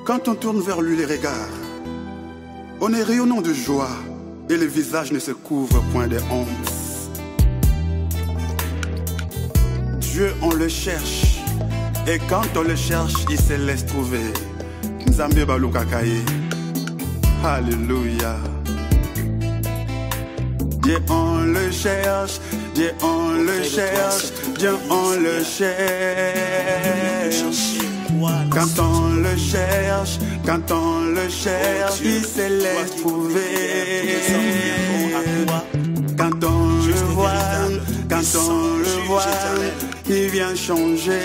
Quand on tourne vers lui les regards, on est rayonnant de joie et le visage ne se couvre point de honte. Dieu, on le cherche, et quand on le cherche, il se laisse trouver. Nzambe baluka kaye. Alléluia. Dieu, on le cherche, Dieu, on le cherche, Dieu, on le cherche. Quand on le cherche, quand on le cherche, il se laisse trouver. Quand on le voit, quand on le voit, il vient changer.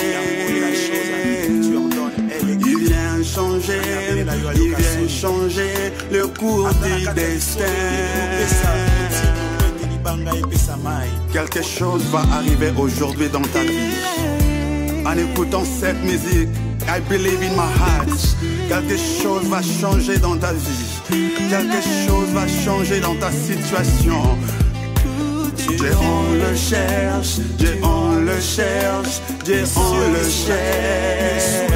Il vient changer, il vient changer le cours du destin. Quelque chose va arriver aujourd'hui dans ta vie. En écoutant cette musique, I believe in my heart. Quelque chose va changer dans ta vie. Quelque chose va changer dans ta situation. Dieu, on le cherche, Dieu, on le cherche, Dieu, on le cherche.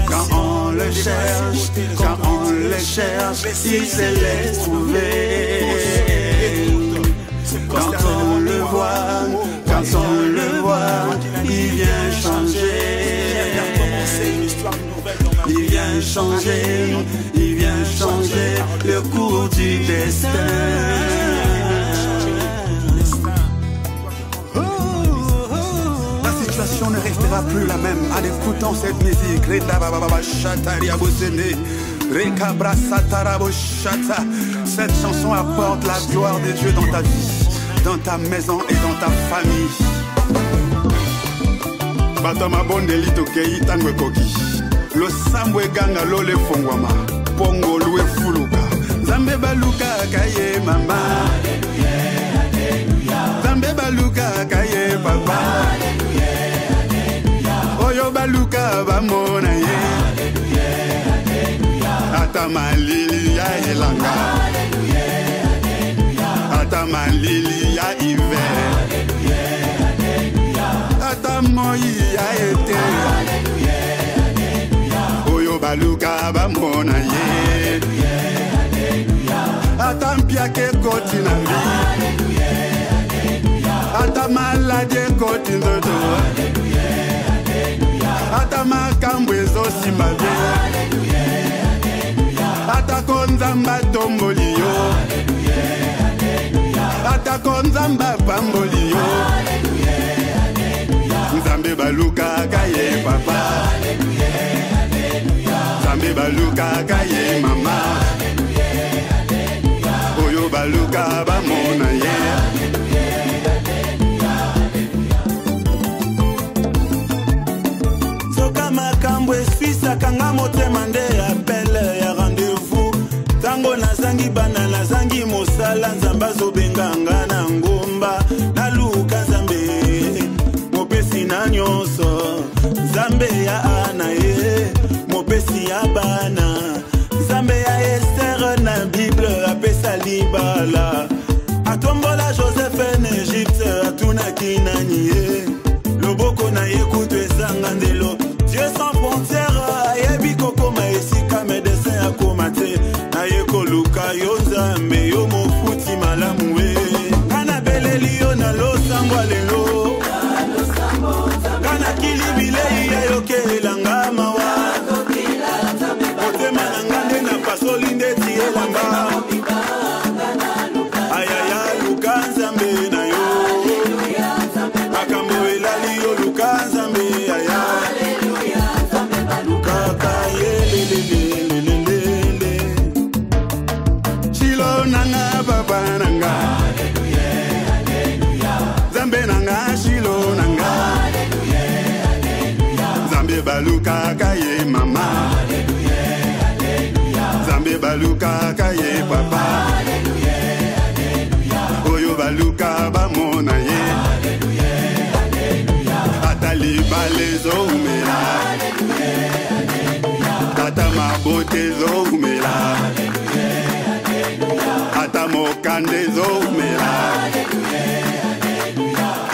Quand on le cherche, quand on le cherche, il se laisse trouver. Quand on le voit, quand on le voit, il vient changer. Il vient changer, il vient changer le cours du destin. La situation ne restera plus la même en écoutant cette musique. Cette chanson apporte la gloire de Dieu dans ta vie, dans ta maison et dans ta famille. Batama bonde kei tanwe koki. Lo sambwe ganga lo le fongwama. Pongo lue fuluka. Zambe baluka kaye mama. Zambe baluka kaye papa. Oyo baluka bamona ye. Ata malili ya elanga. Ata malili ya hiver. Ata moi ya été. Oyo baluka bamona ye. Ata mpiake koti na vi. Ata malade koti ndoto. Ata makambo ezosima bien. Ata konzamba tomboli yo. Ata konzamba pamboli yo. Nzambe baluka kaye papa. Nzambe baluka kaye mama. Oyo baluka bamona ye. Soka makambo esfisa kanga motema nde appelle ya rendez-vous. Tango nazangi bana nazangi mosala nzamba zobenganga na ngomba. Naluka nzambe mopesi na nyonso. Nzambe ya ana ye mopesi ya bana. Nzambe ya Esther na Bible apesa libala. Atombola Joseph en Egypte atunaki nani ye. Loboko na ye kutu ezanga ndelo. Dieu sans frontières ayebi kokoma esika médecin akomate. Na ye koluka yo nzambe yo mofuti malamu we. Kana beleli yo na losambo lelo. Kana kilibile ya yoke elanga mawa. Otema nanga nde na pasoli nde ti elanga. Ayaya luka nzambe na yo. Makambo elali yo luka nzambe aya. Luka kaye lelelelelele. Shilo nanga papa nanga. Nzambe nanga shilo nanga. Nzambe baluka kaye mama. Nzambe baluka kaye papa. Oyo baluka bamona ye. Ata libale zoumela. Ata mabote zoumela. Ata mokande zoumela.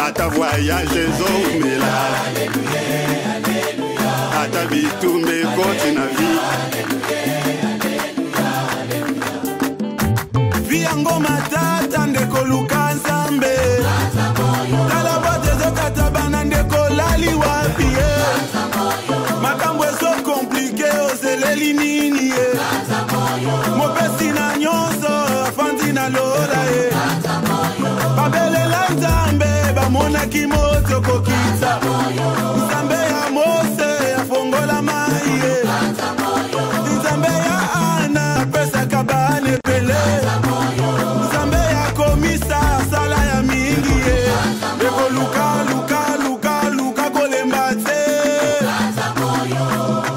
Ata voyage zoumela. Ata bitumba ekoti na vi viango matata ndeko luka nzambe tala bote ezokata bana ndeko lali wapi ye makambo ezo komplike ozeleli nini ye mopesi na nyonso afandi na lola ye babelela nzambe bamonaki moto kokita nzambe ya mose afongola mai ye nzambe ya ana apesaka bana ebele nzambe ya komisa sala ya mingi ye ekoluka kolemba te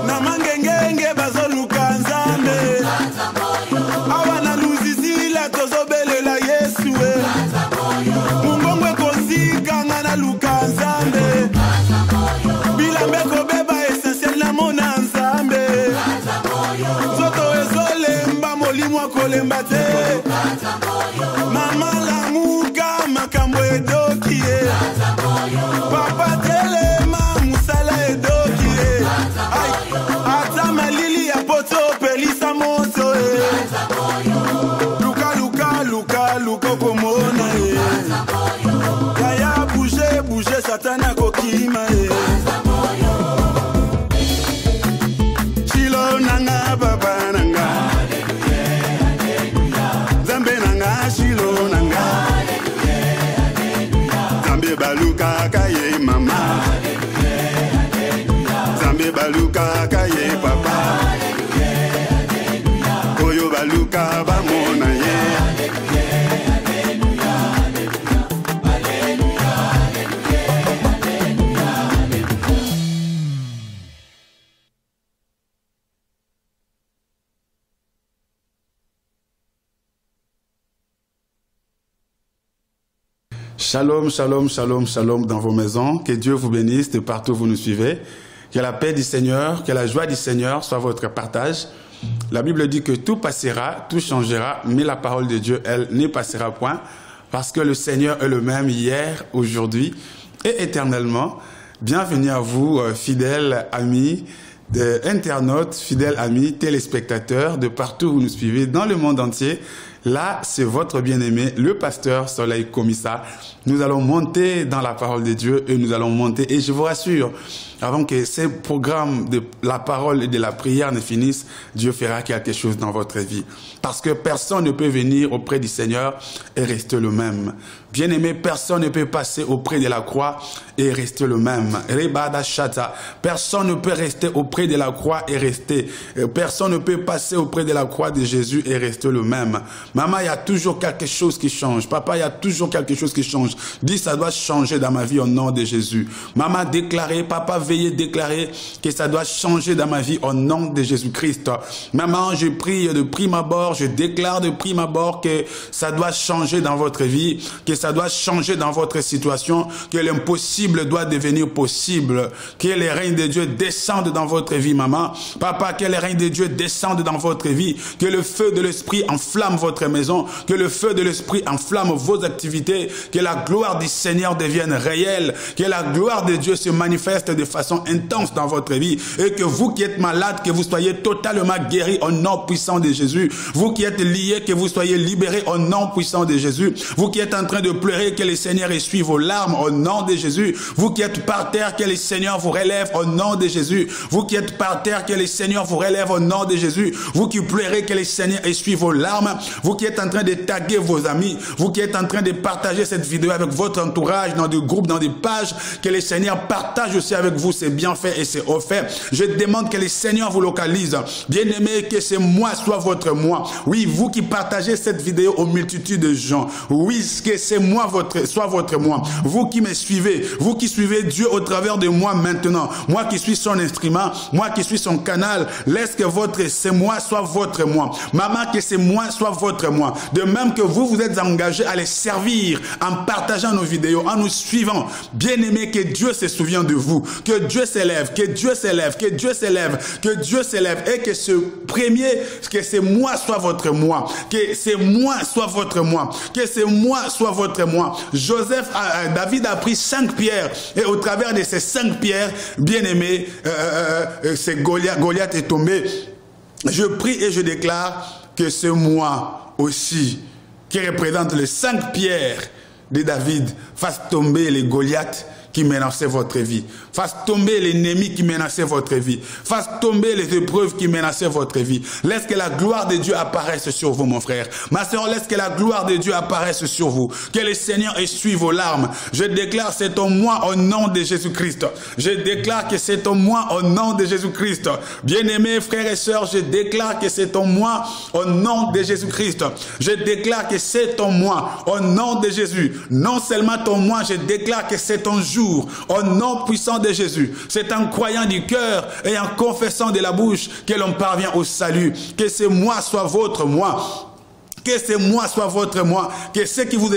na mangengenge bazoluka nzambe awa na luzizila tozobelela yesu e mungongo ekosikanga na luka nzambe bilambe kobeba essentiel na mona nzambe nzoto ezolemba molimo akolemba te mama lamuka makambo edoki ye papa telema musala edoki ye ata malili ya poto pelisa moto ye luka komona ye yaya bouge satana kokima ye chilo nanga baba nanga zambe nanga chilo nanga zambe baluka kaye mama zambe baluka kaye papa oyo baluka bamona ye Shalom, shalom, shalom, shalom dans vos maisons. Que Dieu vous bénisse de partout où vous nous suivez. Que la paix du Seigneur, que la joie du Seigneur soit votre partage. La Bible dit que tout passera, tout changera, mais la parole de Dieu, elle, ne passera point. Parce que le Seigneur est le même hier, aujourd'hui et éternellement. Bienvenue à vous, fidèles amis, internautes, fidèles amis, téléspectateurs de partout où vous nous suivez dans le monde entier. Là, c'est votre bien-aimé, le pasteur Soleil Komissa. Nous allons monter dans la parole de Dieu et nous allons monter. Et je vous rassure, avant que ces programmes de la parole et de la prière ne finissent, Dieu fera quelque chose dans votre vie. Parce que personne ne peut venir auprès du Seigneur et rester le même. Bien-aimé, personne ne peut passer auprès de la croix et rester le même. Personne ne peut rester auprès de la croix et rester. Personne ne peut passer auprès de la croix de Jésus et rester le même. Maman, il y a toujours quelque chose qui change. Papa, il y a toujours quelque chose qui change. Dis, ça doit changer dans ma vie au nom de Jésus. Maman, déclarez, papa, veuillez déclarer que ça doit changer dans ma vie au nom de Jésus-Christ. Maman, je prie de prime abord, je déclare de prime abord que ça doit changer dans votre vie, que ça doit changer dans votre situation, que l'impossible doit devenir possible, que les règnes de Dieu descendent dans votre vie, maman. Papa, que les règnes de Dieu descendent dans votre vie, que le feu de l'Esprit enflamme votre maison, que le feu de l'Esprit enflamme vos activités, que la gloire du Seigneur devienne réelle, que la gloire de Dieu se manifeste de façon intense dans votre vie, et que vous qui êtes malade, que vous soyez totalement guéris au nom puissant de Jésus. Vous qui êtes liés, que vous soyez libérés au nom puissant de Jésus. Vous qui êtes en train de pleurer, que le Seigneur essuie vos larmes au nom de Jésus. Vous qui êtes par terre, que le Seigneur vous relève au nom de Jésus. Vous qui êtes par terre, que le Seigneur vous relève au nom de Jésus. Vous qui pleurez, que le Seigneur essuie vos larmes. Vous qui êtes en train de taguer vos amis. Vous qui êtes en train de partager cette vidéo avec votre entourage, dans des groupes, dans des pages, que le Seigneur partage aussi avec vous ses bienfaits et ses offerts. Je demande que le Seigneur vous localise. Bien-aimé, que ce moi soit votre moi. Oui, vous qui partagez cette vidéo aux multitudes de gens. Oui, que c'est moi soit votre moi. Vous qui me suivez, vous qui suivez Dieu au travers de moi maintenant. Moi qui suis son instrument, moi qui suis son canal. Laisse que c'est moi soit votre moi. Maman, que c'est moi soit votre moi. De même que vous vous êtes engagé à les servir en partageant nos vidéos, en nous suivant. Bien-aimé, que Dieu se souvient de vous. Que Dieu s'élève, que Dieu s'élève, que Dieu s'élève, que Dieu s'élève. Et que ce premier, que c'est moi soit votre moi. Que c'est moi soit votre moi. Que c'est moi soit votre moi. David a pris 5 pierres. Et au travers de ces 5 pierres, bien-aimé, Goliath est tombé. Je prie et je déclare que ce mois aussi, qui représente les 5 pierres de David, fasse tomber les Goliaths qui menaçaient votre vie. Fasse tomber l'ennemi qui menaçait votre vie. Fasse tomber les épreuves qui menaçaient votre vie. Laisse que la gloire de Dieu apparaisse sur vous, mon frère. Ma soeur, laisse que la gloire de Dieu apparaisse sur vous. Que le Seigneur essuie vos larmes. Je déclare c'est en moi au nom de Jésus-Christ. Je déclare que c'est en moi au nom de Jésus-Christ. Bien-aimés frères et sœurs, je déclare que c'est en moi au nom de Jésus-Christ. Je déclare que c'est en moi au nom de Jésus. Non seulement en moi, je déclare que c'est en jour. Au nom puissant de Jésus, c'est en croyant du cœur et en confessant de la bouche que l'on parvient au salut. Que ce mois soit votre mois. Que ce mois soit votre mois, que ce qui vous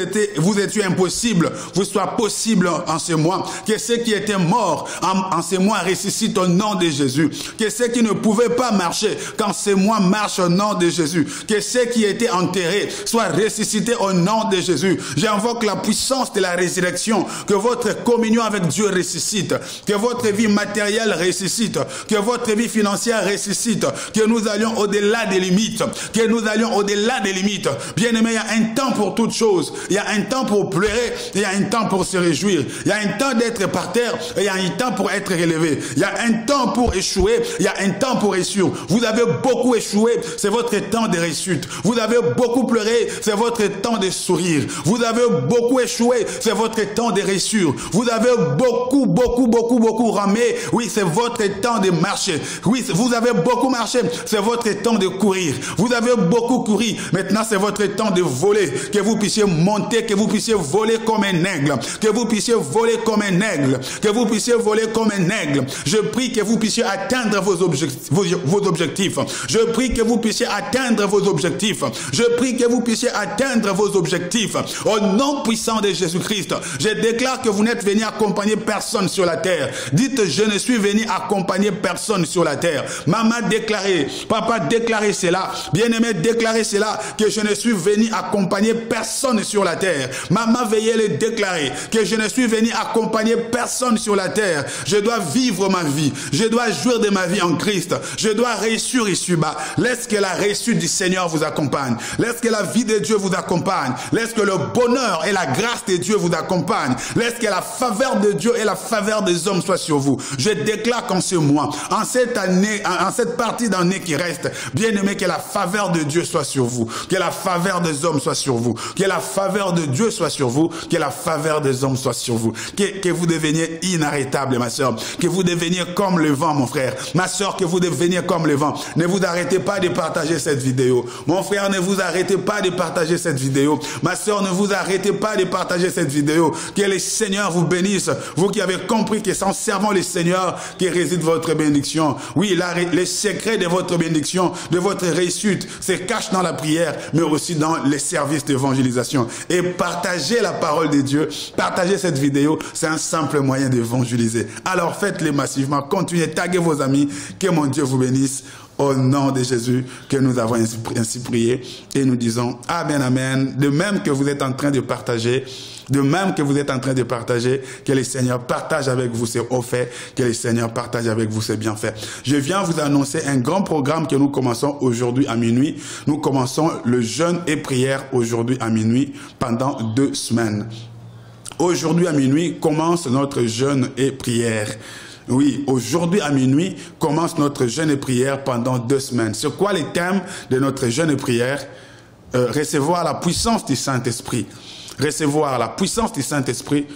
étiez impossible vous soit possible en ce mois, que ce qui était mort en ce mois ressuscite au nom de Jésus, que ce qui ne pouvait pas marcher quand ce mois marche au nom de Jésus, que ce qui était enterré soit ressuscité au nom de Jésus. J'invoque la puissance de la résurrection, que votre communion avec Dieu ressuscite, que votre vie matérielle ressuscite, que votre vie financière ressuscite, que nous allions au-delà des limites, que nous allions au-delà des limites. Bien-aimé, il y a un temps pour toutes choses. Il y a un temps pour pleurer, il y a un temps pour se réjouir. Il y a un temps d'être par terre, et il y a un temps pour être relevé. Il y a un temps pour échouer, il y a un temps pour réussir. Vous avez beaucoup échoué, c'est votre temps de réussite. Vous avez beaucoup pleuré, c'est votre temps de sourire. Vous avez beaucoup échoué, c'est votre temps de réussir. Vous avez beaucoup ramé, oui, c'est votre temps de marcher. Oui, vous avez beaucoup marché, c'est votre temps de courir. Vous avez beaucoup couru, maintenant c'est votre temps de voler, que vous puissiez monter, que vous puissiez voler comme un aigle, que vous puissiez voler comme un aigle, que vous puissiez voler comme un aigle. Je prie que vous puissiez atteindre vos objectifs. Je prie que vous puissiez atteindre vos objectifs. Je prie que vous puissiez atteindre vos objectifs. Au nom puissant de Jésus-Christ, je déclare que vous n'êtes venu accompagner personne sur la terre. Dites, je ne suis venu accompagner personne sur la terre. Maman déclarez, papa déclarez cela, bien-aimé déclarez cela, que je ne suis venu accompagner personne sur la terre. Maman, veuillez le déclarer, que je ne suis venu accompagner personne sur la terre. Je dois vivre ma vie. Je dois jouir de ma vie en Christ. Je dois réussir ici-bas. Laisse que la réussite du Seigneur vous accompagne. Laisse que la vie de Dieu vous accompagne. Laisse que le bonheur et la grâce de Dieu vous accompagnent. Laisse que la faveur de Dieu et la faveur des hommes soient sur vous. Je déclare qu'en ce mois, en cette année, en cette partie d'année qui reste, bien aimé, que la faveur de Dieu soit sur vous. Que la faveur des hommes soit sur vous. Que la faveur de Dieu soit sur vous. Que la faveur des hommes soit sur vous. Que vous deveniez inarrêtable, ma soeur. Que vous deveniez comme le vent, mon frère. Ma soeur, que vous deveniez comme le vent. Ne vous arrêtez pas de partager cette vidéo. Mon frère, ne vous arrêtez pas de partager cette vidéo. Ma soeur, ne vous arrêtez pas de partager cette vidéo. Que le Seigneur vous bénisse. Vous qui avez compris que c'est en servant le Seigneur que réside votre bénédiction. Oui, les secrets de votre bénédiction, de votre réussite, se cachent dans la prière, mais aussi dans les services d'évangélisation. Et partager la parole de Dieu, partager cette vidéo, c'est un simple moyen d'évangéliser. Alors faites-le massivement, continuez, taguez vos amis, que mon Dieu vous bénisse. Au nom de Jésus que nous avons ainsi prié et nous disons Amen, Amen. De même que vous êtes en train de partager, que le Seigneur partage avec vous ses hauts faits, que le Seigneur partage avec vous ses bienfaits. Je viens vous annoncer un grand programme que nous commençons aujourd'hui à minuit. Nous commençons le jeûne et prière aujourd'hui à minuit pendant 2 semaines. Aujourd'hui à minuit commence notre jeûne et prière. Oui, aujourd'hui à minuit commence notre jeûne et prière pendant 2 semaines. C'est quoi les thèmes de notre jeûne et prière? Recevoir la puissance du Saint-Esprit. Recevoir la puissance du Saint-Esprit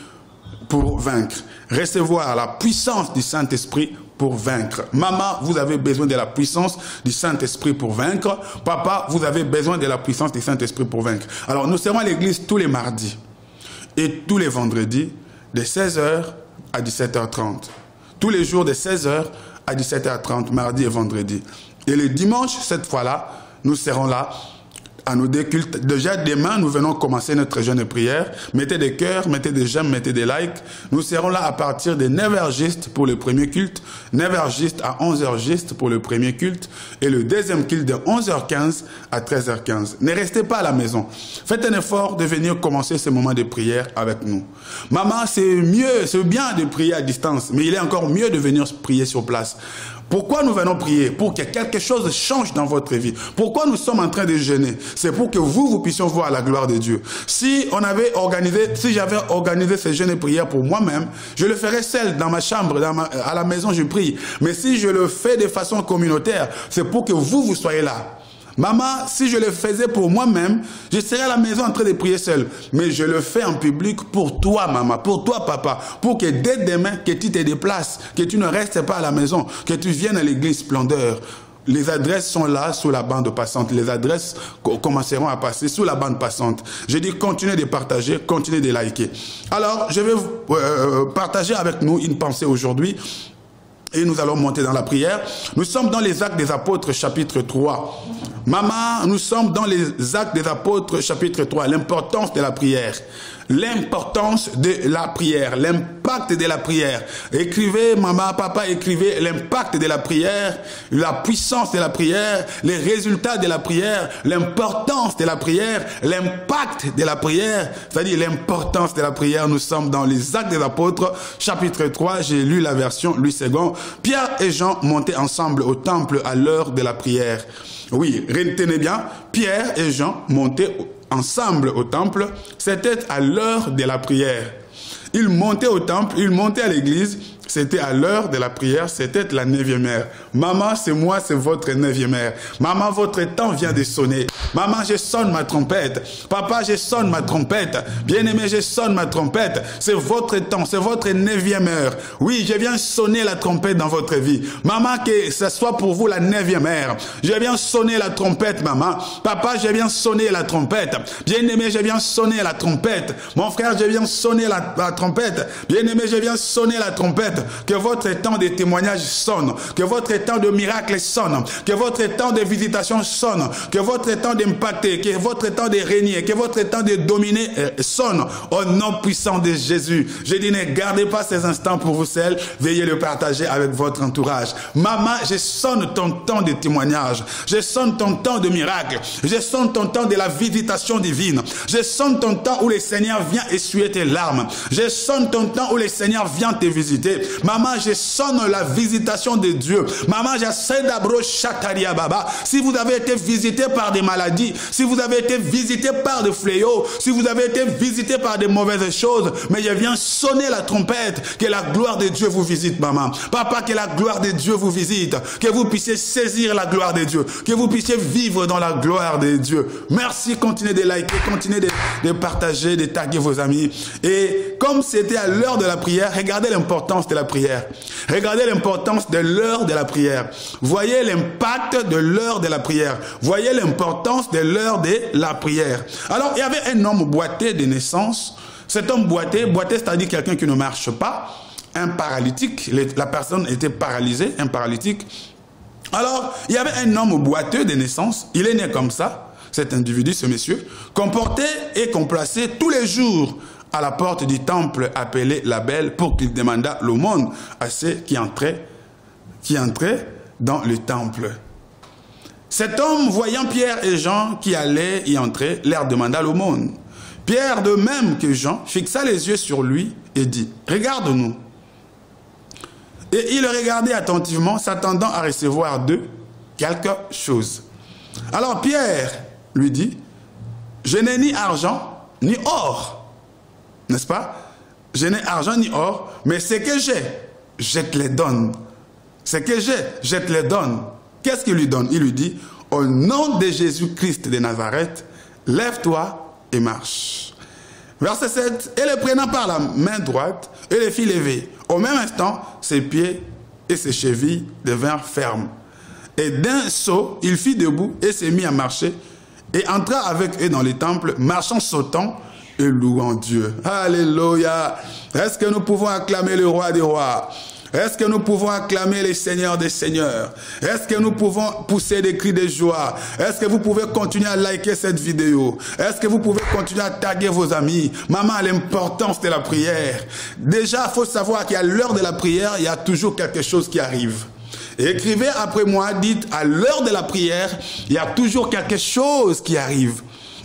pour vaincre. Recevoir la puissance du Saint-Esprit pour vaincre. Maman, vous avez besoin de la puissance du Saint-Esprit pour vaincre. Papa, vous avez besoin de la puissance du Saint-Esprit pour vaincre. Alors, nous serons à l'église tous les mardis et tous les vendredis de 16h à 17h30. Tous les jours de 16h à 17h30, mardi et vendredi. Et le dimanche, cette fois-là, nous serons là à nos 2 cultes. Déjà, demain, nous venons commencer notre jeûne et prière. Mettez des cœurs, mettez des j'aime, mettez des likes. Nous serons là à partir de 9h juste pour le premier culte, 9h juste à 11h juste pour le premier culte, et le deuxième culte de 11h15 à 13h15. Ne restez pas à la maison. Faites un effort de venir commencer ce moment de prière avec nous. Maman, c'est mieux, c'est bien de prier à distance, mais il est encore mieux de venir prier sur place. Pourquoi nous venons prier? Pour que quelque chose change dans votre vie. Pourquoi nous sommes en train de jeûner? C'est pour que vous puissiez voir la gloire de Dieu. Si j'avais organisé ce jeûne et prière pour moi-même, je le ferais seul dans ma chambre, à la maison je prie. Mais si je le fais de façon communautaire, c'est pour que vous soyez là. Maman, si je le faisais pour moi-même, je serais à la maison en train de prier seul. Mais je le fais en public pour toi, maman, pour toi, papa. Pour que dès demain, que tu te déplaces, que tu ne restes pas à la maison, que tu viennes à l'église Splendeur. Les adresses sont là, sous la bande passante. Les adresses commenceront à passer sous la bande passante. Je dis, continuez de partager, continuez de liker. Alors, je vais partager avec nous une pensée aujourd'hui. Et nous allons monter dans la prière. Nous sommes dans les Actes des Apôtres, chapitre 3. Maman, nous sommes dans les Actes des Apôtres, chapitre 3. L'importance de la prière. L'importance de la prière. L'impact de la prière. Écrivez, maman, papa, écrivez l'impact de la prière, la puissance de la prière, les résultats de la prière, l'importance de la prière, l'impact de la prière, c'est-à-dire l'importance de la prière. Nous sommes dans les Actes des Apôtres, chapitre 3. J'ai lu la version Louis II. Pierre et Jean montaient ensemble au temple à l'heure de la prière. Oui, retenez bien, Pierre et Jean montaient ensemble au temple, c'était à l'heure de la prière. Ils montaient au temple, ils montaient à l'église, c'était à l'heure de la prière, c'était la 9e heure. Maman, c'est moi, c'est votre 9e heure. Maman, votre temps vient de sonner. Maman, je sonne ma trompette. Papa, je sonne ma trompette. Bien-aimé, je sonne ma trompette. C'est votre temps, c'est votre 9e heure. Oui, je viens sonner la trompette dans votre vie. Maman, que ce soit pour vous la 9e heure. Je viens sonner la trompette, maman. Papa, je viens sonner la trompette. Bien-aimé, je viens sonner la trompette. Mon frère, je viens sonner la trompette. Bien-aimé, je viens sonner la trompette. Que votre temps de témoignage sonne, que votre temps de miracle sonne, que votre temps de visitation sonne, que votre temps d'impacter, que votre temps de régner, que votre temps de dominer sonne au nom puissant de Jésus. Je dis, ne gardez pas ces instants pour vous seuls, veuillez le partager avec votre entourage. Maman, je sonne ton temps de témoignage, je sonne ton temps de miracle, je sonne ton temps de la visitation divine, je sonne ton temps où le Seigneur vient essuyer tes larmes, je sonne ton temps où le Seigneur vient te visiter. Maman, je sonne la visitation de Dieu. Maman, j'essaie d'abro chataria baba. Si vous avez été visité par des maladies, si vous avez été visité par des fléaux, si vous avez été visité par des mauvaises choses, mais je viens sonner la trompette, que la gloire de Dieu vous visite, maman. Papa, que la gloire de Dieu vous visite, que vous puissiez saisir la gloire de Dieu, que vous puissiez vivre dans la gloire de Dieu. Merci, continuez de liker, continuez de partager, de taguer vos amis. Et comme c'était à l'heure de la prière, regardez l'importance de la prière. Regardez l'importance de l'heure de la prière. Voyez l'impact de l'heure de la prière. Voyez l'importance de l'heure de la prière. Alors, il y avait un homme boiteux de naissance. Cet homme boiteux, c'est-à-dire quelqu'un qui ne marche pas, un paralytique. La personne était paralysée, un paralytique. Alors, il y avait un homme boiteux de naissance. Il est né comme ça, cet individu, ce monsieur, comporté et complacé tous les jours à la porte du temple appelé la Belle pour qu'il demandât l'aumône à ceux qui entraient dans le temple. Cet homme, voyant Pierre et Jean qui allaient y entrer, leur demanda l'aumône. Pierre, de même que Jean, fixa les yeux sur lui et dit, « Regarde-nous. » Et il regardait attentivement, s'attendant à recevoir d'eux quelque chose. Alors Pierre lui dit, « Je n'ai ni argent ni or. » N'est-ce pas? Je n'ai argent ni or, mais ce que j'ai, je te les donne. Ce que j'ai, je te les donne. Qu'est-ce qu'il lui donne? Il lui dit, au nom de Jésus-Christ de Nazareth, lève-toi et marche. Verset 7, et le prenant par la main droite, et le fit lever. Au même instant, ses pieds et ses chevilles devinrent fermes. Et d'un saut, il fit debout et s'est mis à marcher, et entra avec eux dans le temple, marchant, sautant, et louant Dieu. Alléluia. Est-ce que nous pouvons acclamer le roi des rois? Est-ce que nous pouvons acclamer les seigneurs des seigneurs? Est-ce que nous pouvons pousser des cris de joie? Est-ce que vous pouvez continuer à liker cette vidéo? Est-ce que vous pouvez continuer à taguer vos amis? Maman, l'importance de la prière. Déjà, il faut savoir qu'à l'heure de la prière, il y a toujours quelque chose qui arrive. Écrivez après moi, dites, à l'heure de la prière, il y a toujours quelque chose qui arrive.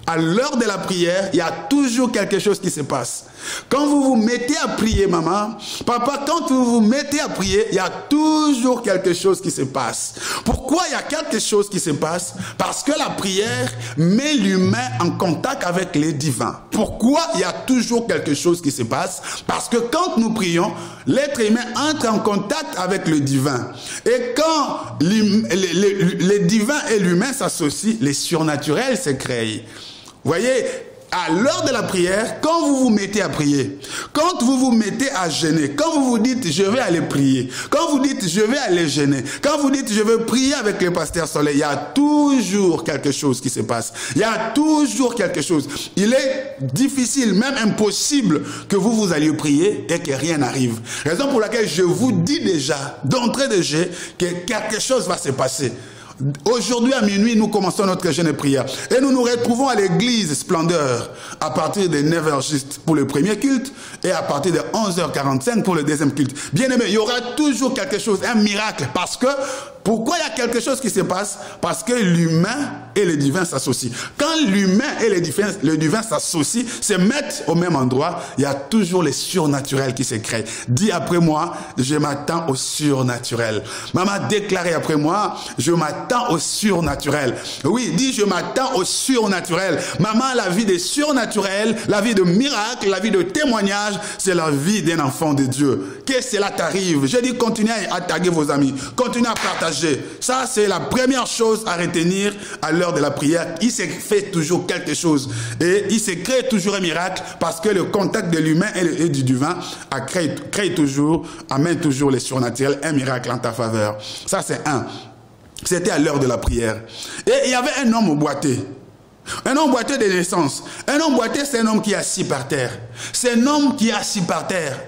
À l'heure de la prière, il y a toujours quelque chose qui se passe. Quand vous vous mettez à prier, maman, papa, quand vous vous mettez à prier, il y a toujours quelque chose qui se passe. Pourquoi il y a quelque chose qui se passe? Parce que la prière met l'humain en contact avec les divins. Pourquoi il y a toujours quelque chose qui se passe? Parce que quand nous prions, l'être humain entre en contact avec le divin. Et quand les divins et l'humain s'associent, les surnaturels se créent. Vous voyez, à l'heure de la prière, quand vous vous mettez à prier, quand vous vous mettez à jeûner, quand vous vous dites je vais aller prier, quand vous dites je vais aller jeûner, quand vous dites je vais prier avec le pasteur Soleil, il y a toujours quelque chose qui se passe. Il y a toujours quelque chose. Il est difficile, même impossible que vous alliez prier et que rien n'arrive. Raison pour laquelle je vous dis déjà, d'entrée de jeu, que quelque chose va se passer. Aujourd'hui à minuit, nous commençons notre jeûne et prière. Et nous nous retrouvons à l'église Splendeur à partir de 9h juste pour le premier culte et à partir de 11h45 pour le deuxième culte. Bien aimé, il y aura toujours quelque chose, un miracle. Parce que, pourquoi il y a quelque chose qui se passe? Parce que l'humain et le divin s'associent. Quand l'humain et le divin s'associent, se mettent au même endroit, il y a toujours les surnaturels qui se créent. Dis après moi, je m'attends au surnaturel. Maman, déclarez après moi, je m'attends au surnaturel. Oui, dis je m'attends au surnaturel. Maman, la vie des surnaturels, la vie de miracles, la vie de témoignages, c'est la vie d'un enfant de Dieu. Que cela t'arrive. Je dis continuez à taguer vos amis, continuez à partager. Ça, c'est la première chose à retenir à l'heure de la prière. Il se fait toujours quelque chose et il se crée toujours un miracle parce que le contact de l'humain et du divin crée toujours, amène toujours les surnaturels, un miracle en ta faveur. Ça, c'est un. C'était à l'heure de la prière. Et il y avait un homme boiteux. Un homme boiteux de naissance. Un homme boiteux, c'est un homme qui est assis par terre. C'est un homme qui est assis par terre.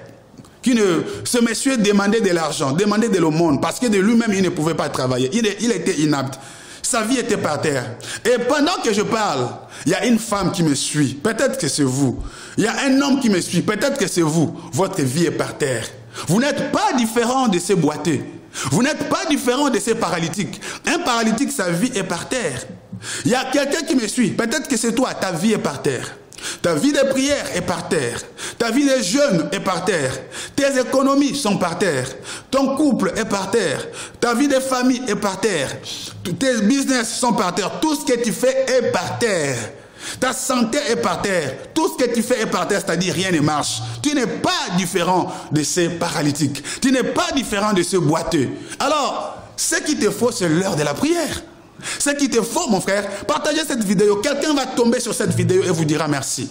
Ce monsieur demandait de l'argent, demandait de l'aumône, parce que de lui-même, il ne pouvait pas travailler. Il était inapte. Sa vie était par terre. Et pendant que je parle, il y a une femme qui me suit. Peut-être que c'est vous. Il y a un homme qui me suit. Peut-être que c'est vous. Votre vie est par terre. Vous n'êtes pas différent de ces boiteux. Vous n'êtes pas différent de ces paralytiques. Un paralytique, sa vie est par terre. Il y a quelqu'un qui me suit. Peut-être que c'est toi. Ta vie est par terre. Ta vie de prière est par terre. Ta vie de jeûne est par terre. Tes économies sont par terre. Ton couple est par terre. Ta vie de famille est par terre. Tes business sont par terre. Tout ce que tu fais est par terre. Ta santé est par terre. Tout ce que tu fais est par terre, c'est-à-dire rien ne marche. Tu n'es pas différent de ces paralytiques. Tu n'es pas différent de ce boiteux. Alors, ce qu'il te faut, c'est l'heure de la prière. Ce qu'il te faut, mon frère, partagez cette vidéo. Quelqu'un va tomber sur cette vidéo et vous dira merci.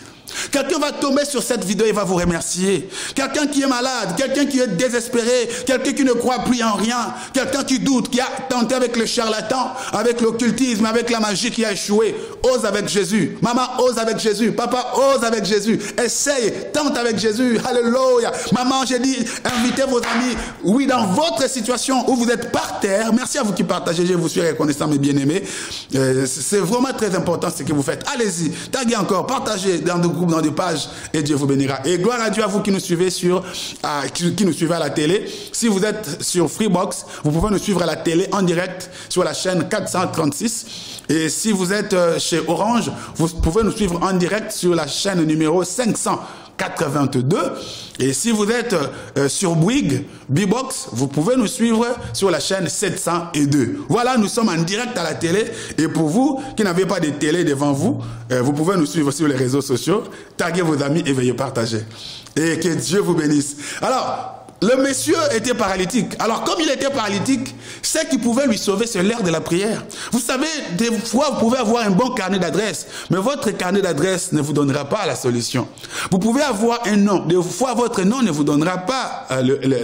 Quelqu'un va tomber sur cette vidéo et va vous remercier. Quelqu'un qui est malade, quelqu'un qui est désespéré, quelqu'un qui ne croit plus en rien, quelqu'un qui doute, qui a tenté avec le charlatan, avec l'occultisme, avec la magie qui a échoué. Ose avec Jésus. Maman, ose avec Jésus. Papa, ose avec Jésus. Essaye, tente avec Jésus. Alléluia. Maman, j'ai dit, invitez vos amis. Oui, dans votre situation où vous êtes par terre, merci à vous qui partagez, je vous suis reconnaissant, mes bien-aimés. C'est vraiment très important ce que vous faites. Allez-y, taguez encore, partagez dans des groupes, dans des pages, et Dieu vous bénira. Et gloire à Dieu à vous qui nous suivez qui nous suivez à la télé. Si vous êtes sur Freebox, vous pouvez nous suivre à la télé en direct sur la chaîne 436. Et si vous êtes chez Orange, vous pouvez nous suivre en direct sur la chaîne numéro 582. Et si vous êtes sur Bouygues, B-Box, vous pouvez nous suivre sur la chaîne 702. Voilà, nous sommes en direct à la télé. Et pour vous qui n'avez pas de télé devant vous, vous pouvez nous suivre sur les réseaux sociaux. Taguez vos amis et veuillez partager. Et que Dieu vous bénisse. Alors, le monsieur était paralytique. Alors, comme il était paralytique, ce qui pouvait lui sauver, c'est l'heure de la prière. Vous savez, des fois, vous pouvez avoir un bon carnet d'adresse, mais votre carnet d'adresse ne vous donnera pas la solution. Vous pouvez avoir un nom. Des fois, votre nom ne vous donnera pas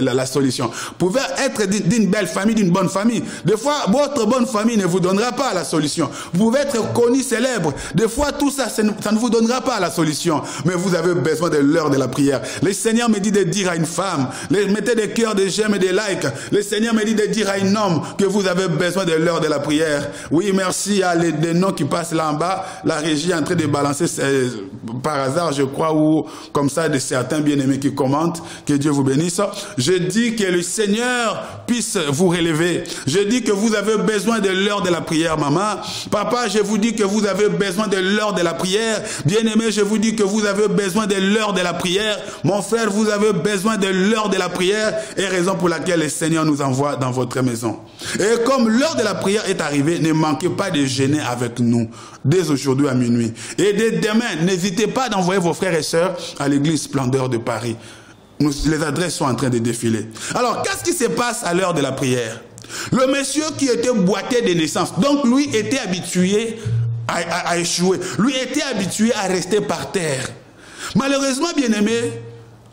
la solution. Vous pouvez être d'une belle famille, d'une bonne famille. Des fois, votre bonne famille ne vous donnera pas la solution. Vous pouvez être connu, célèbre. Des fois, tout ça, ça ne vous donnera pas la solution. Mais vous avez besoin de l'heure de la prière. Le Seigneur me dit de dire à une femme, mettez des cœurs, des j'aime et des likes. Le Seigneur me dit de dire à un homme que vous avez besoin de l'heure de la prière. Oui, merci à des noms qui passent là en bas. La régie est en train de balancer par hasard, je crois, ou comme ça, de certains bien-aimés qui commentent. Que Dieu vous bénisse. Je dis que le Seigneur puisse vous relever. Je dis que vous avez besoin de l'heure de la prière, maman. Papa, je vous dis que vous avez besoin de l'heure de la prière. Bien-aimé, je vous dis que vous avez besoin de l'heure de la prière. Mon frère, vous avez besoin de l'heure de la prière, et raison pour laquelle le Seigneur nous envoie dans votre maison. Et comme l'heure de la prière est arrivée, ne manquez pas de jeûner avec nous dès aujourd'hui à minuit. Et dès demain, n'hésitez pas d'envoyer vos frères et sœurs à l'église Splendeur de Paris. Les adresses sont en train de défiler. Alors, qu'est-ce qui se passe à l'heure de la prière? Le monsieur qui était boité de naissance, donc lui était habitué à échouer. Lui était habitué à rester par terre. Malheureusement, bien-aimé,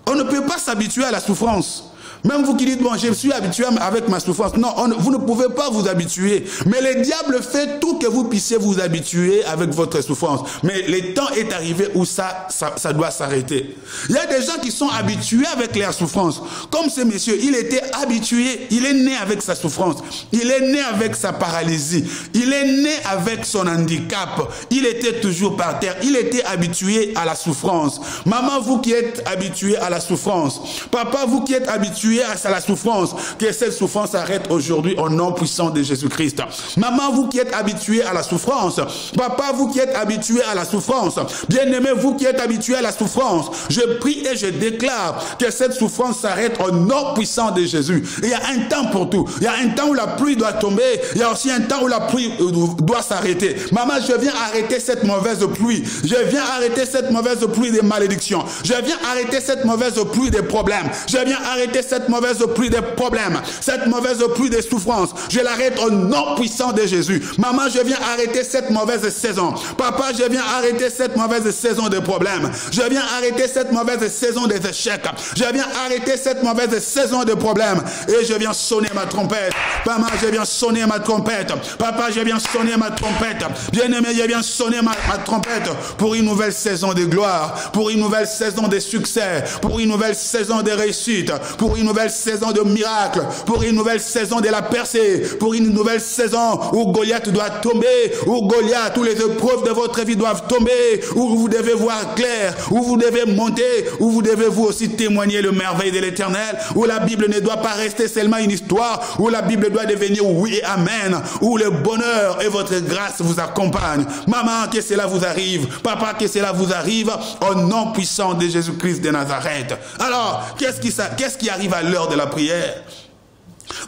on ne peut pas s'habituer à la souffrance. Même vous qui dites, bon, je suis habitué avec ma souffrance. Non, vous ne pouvez pas vous habituer. Mais le diable fait tout que vous puissiez vous habituer avec votre souffrance. Mais le temps est arrivé où ça doit s'arrêter. Il y a des gens qui sont habitués avec leur souffrance. Comme ce monsieur, il était habitué. Il est né avec sa souffrance. Il est né avec sa paralysie. Il est né avec son handicap. Il était toujours par terre. Il était habitué à la souffrance. Maman, vous qui êtes habitué à la souffrance. Papa, vous qui êtes habitué à la souffrance, que cette souffrance arrête aujourd'hui au nom puissant de Jésus-Christ. Maman, vous qui êtes habitué à la souffrance. Papa, vous qui êtes habitué à la souffrance. Bien-aimé, vous qui êtes habitué à la souffrance. Je prie et je déclare que cette souffrance s'arrête au nom puissant de Jésus. Et il y a un temps pour tout. Il y a un temps où la pluie doit tomber. Il y a aussi un temps où la pluie doit s'arrêter. Maman, je viens arrêter cette mauvaise pluie. Je viens arrêter cette mauvaise pluie des malédictions. Je viens arrêter cette mauvaise pluie des problèmes. Je viens arrêter cette mauvaise pluie des problèmes, cette mauvaise pluie des souffrances. Je l'arrête au nom puissant de Jésus. Maman, je viens arrêter cette mauvaise saison. Papa, je viens arrêter cette mauvaise saison de problèmes. Je viens arrêter cette mauvaise saison des échecs. Je viens arrêter cette mauvaise saison de problèmes. Et je viens sonner ma trompette. Maman, je viens sonner ma trompette. Papa, je viens sonner ma trompette. Bien-aimé, je viens sonner ma trompette pour une nouvelle saison de gloire, pour une nouvelle saison de succès, pour une nouvelle saison de réussite, pour une nouvelle saison de miracles, pour une nouvelle saison de la percée, pour une nouvelle saison où Goliath doit tomber, où Goliath, tous les épreuves de votre vie doivent tomber, où vous devez voir clair, où vous devez monter, où vous devez vous aussi témoigner le merveille de l'Éternel, où la Bible ne doit pas rester seulement une histoire, où la Bible doit devenir oui et amen, où le bonheur et votre grâce vous accompagnent. Maman, que cela vous arrive. Papa, que cela vous arrive au nom puissant de Jésus-Christ de Nazareth. Alors, qu'est-ce qui arrive à l'heure de la prière?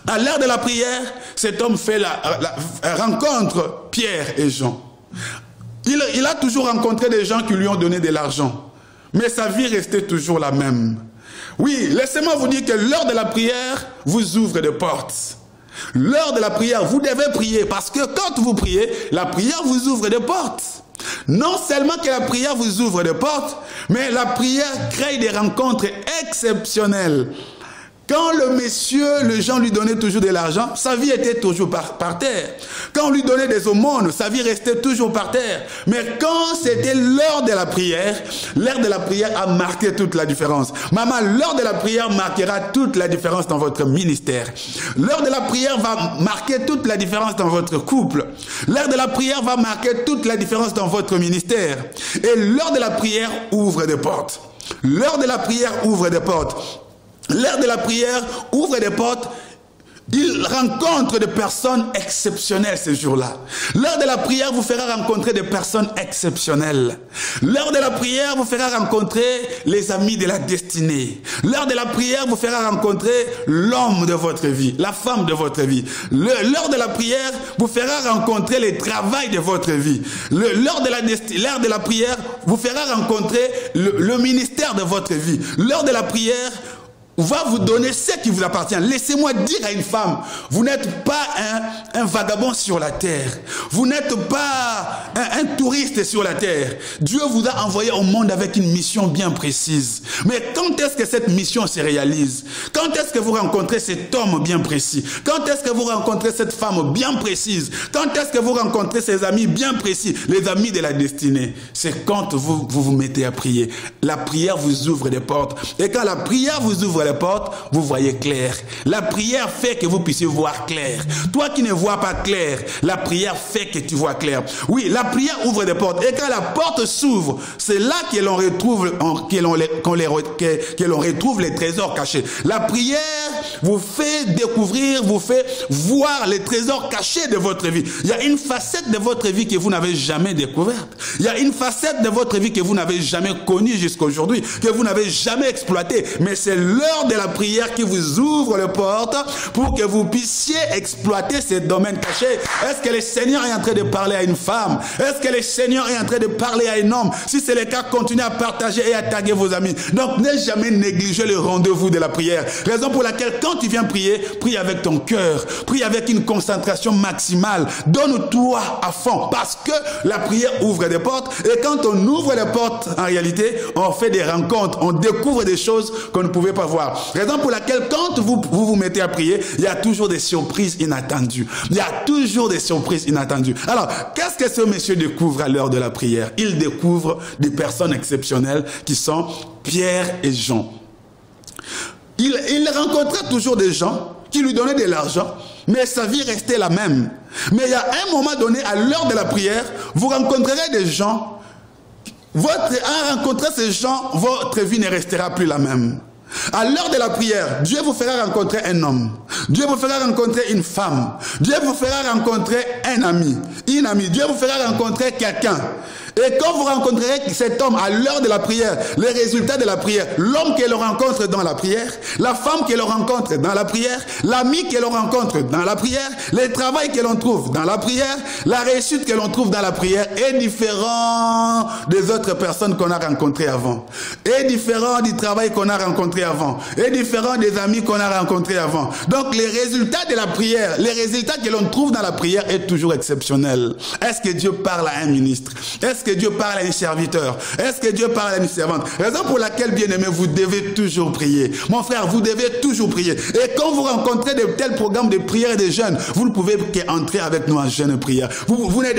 À l'heure de la prière, cet homme fait rencontre Pierre et Jean. Il a toujours rencontré des gens qui lui ont donné de l'argent. Mais sa vie restait toujours la même. Oui, laissez-moi vous dire que l'heure de la prière vous ouvre des portes. L'heure de la prière, vous devez prier parce que quand vous priez, la prière vous ouvre des portes. Non seulement que la prière vous ouvre des portes, mais la prière crée des rencontres exceptionnelles. Quand le Jean lui donnait toujours de l'argent, sa vie était toujours par terre. Quand on lui donnait des aumônes, sa vie restait toujours par terre. Mais quand c'était l'heure de la prière a marqué toute la différence. Maman, l'heure de la prière marquera toute la différence dans votre ministère. L'heure de la prière va marquer toute la différence dans votre couple. L'heure de la prière va marquer toute la différence dans votre ministère. Et l'heure de la prière ouvre des portes. L'heure de la prière ouvre des portes. L'heure de la prière ouvre des portes. Il rencontre des personnes exceptionnelles ce jour-là. L'heure de la prière vous fera rencontrer des personnes exceptionnelles. L'heure de la prière vous fera rencontrer les amis de la destinée. L'heure de la prière vous fera rencontrer l'homme de votre vie, la femme de votre vie. L'heure de la prière vous fera rencontrer le travail de votre vie. L'heure de la prière vous fera rencontrer le ministère de votre vie. L'heure de la prière va vous donner ce qui vous appartient. Laissez-moi dire à une femme, vous n'êtes pas un vagabond sur la terre. Vous n'êtes pas un touriste sur la terre. Dieu vous a envoyé au monde avec une mission bien précise. Mais quand est-ce que cette mission se réalise? Quand est-ce que vous rencontrez cet homme bien précis? Quand est-ce que vous rencontrez cette femme bien précise? Quand est-ce que vous rencontrez ces amis bien précis? Les amis de la destinée. C'est quand vous vous mettez à prier. La prière vous ouvre des portes. Et quand la prière vous ouvre les portes, vous voyez clair. La prière fait que vous puissiez voir clair. Toi qui ne vois pas clair, la prière fait que tu vois clair. Oui, la prière ouvre des portes. Et quand la porte s'ouvre, c'est là que l'on retrouve les trésors cachés. La prière vous fait découvrir, vous fait voir les trésors cachés de votre vie. Il y a une facette de votre vie que vous n'avez jamais découverte. Il y a une facette de votre vie que vous n'avez jamais connue jusqu'à aujourd'hui, que vous n'avez jamais exploitée. Mais c'est l'heure de la prière qui vous ouvre les portes pour que vous puissiez exploiter ces domaines cachés. Est-ce que le Seigneur est en train de parler à une femme? Est-ce que le Seigneur est en train de parler à un homme? Si c'est le cas, continuez à partager et à taguer vos amis. Donc, ne jamais négliger le rendez-vous de la prière. Raison pour laquelle, quand tu viens prier, prie avec ton cœur, prie avec une concentration maximale. Donne-toi à fond parce que la prière ouvre des portes. Et quand on ouvre les portes, en réalité, on fait des rencontres, on découvre des choses qu'on ne pouvait pas voir. Raison pour laquelle, quand vous mettez à prier, il y a toujours des surprises inattendues. Il y a toujours des surprises inattendues. Alors, qu'est-ce que ce monsieur découvre à l'heure de la prière? Il découvre des personnes exceptionnelles qui sont Pierre et Jean. Il rencontrait toujours des gens qui lui donnaient de l'argent, mais sa vie restait la même. Mais il y a un moment donné, à l'heure de la prière, vous rencontrerez des gens, en rencontrant ces gens, votre vie ne restera plus la même. À l'heure de la prière, Dieu vous fera rencontrer un homme. Dieu vous fera rencontrer une femme. Dieu vous fera rencontrer un ami, une amie. Dieu vous fera rencontrer quelqu'un. Et quand vous rencontrerez cet homme à l'heure de la prière, les résultats de la prière, l'homme que l'on rencontre dans la prière, la femme que l'on rencontre dans la prière, l'ami que l'on rencontre dans la prière, le travail que l'on trouve dans la prière, la réussite que l'on trouve dans la prière est différent des autres personnes qu'on a rencontrées avant. Est différent du travail qu'on a rencontré avant. Est différent des amis qu'on a rencontrés avant. Donc les résultats de la prière, les résultats que l'on trouve dans la prière est toujours exceptionnel. Est-ce que Dieu parle à un ministre? Est-ce que Dieu parle à un serviteur? Est-ce que Dieu parle à une servante? Raison pour laquelle, bien-aimé, vous devez toujours prier. Mon frère, vous devez toujours prier. Et quand vous rencontrez de tels programmes de prière et de jeûne, vous ne pouvez qu'entrer avec nous en jeûne et prière. Vous ne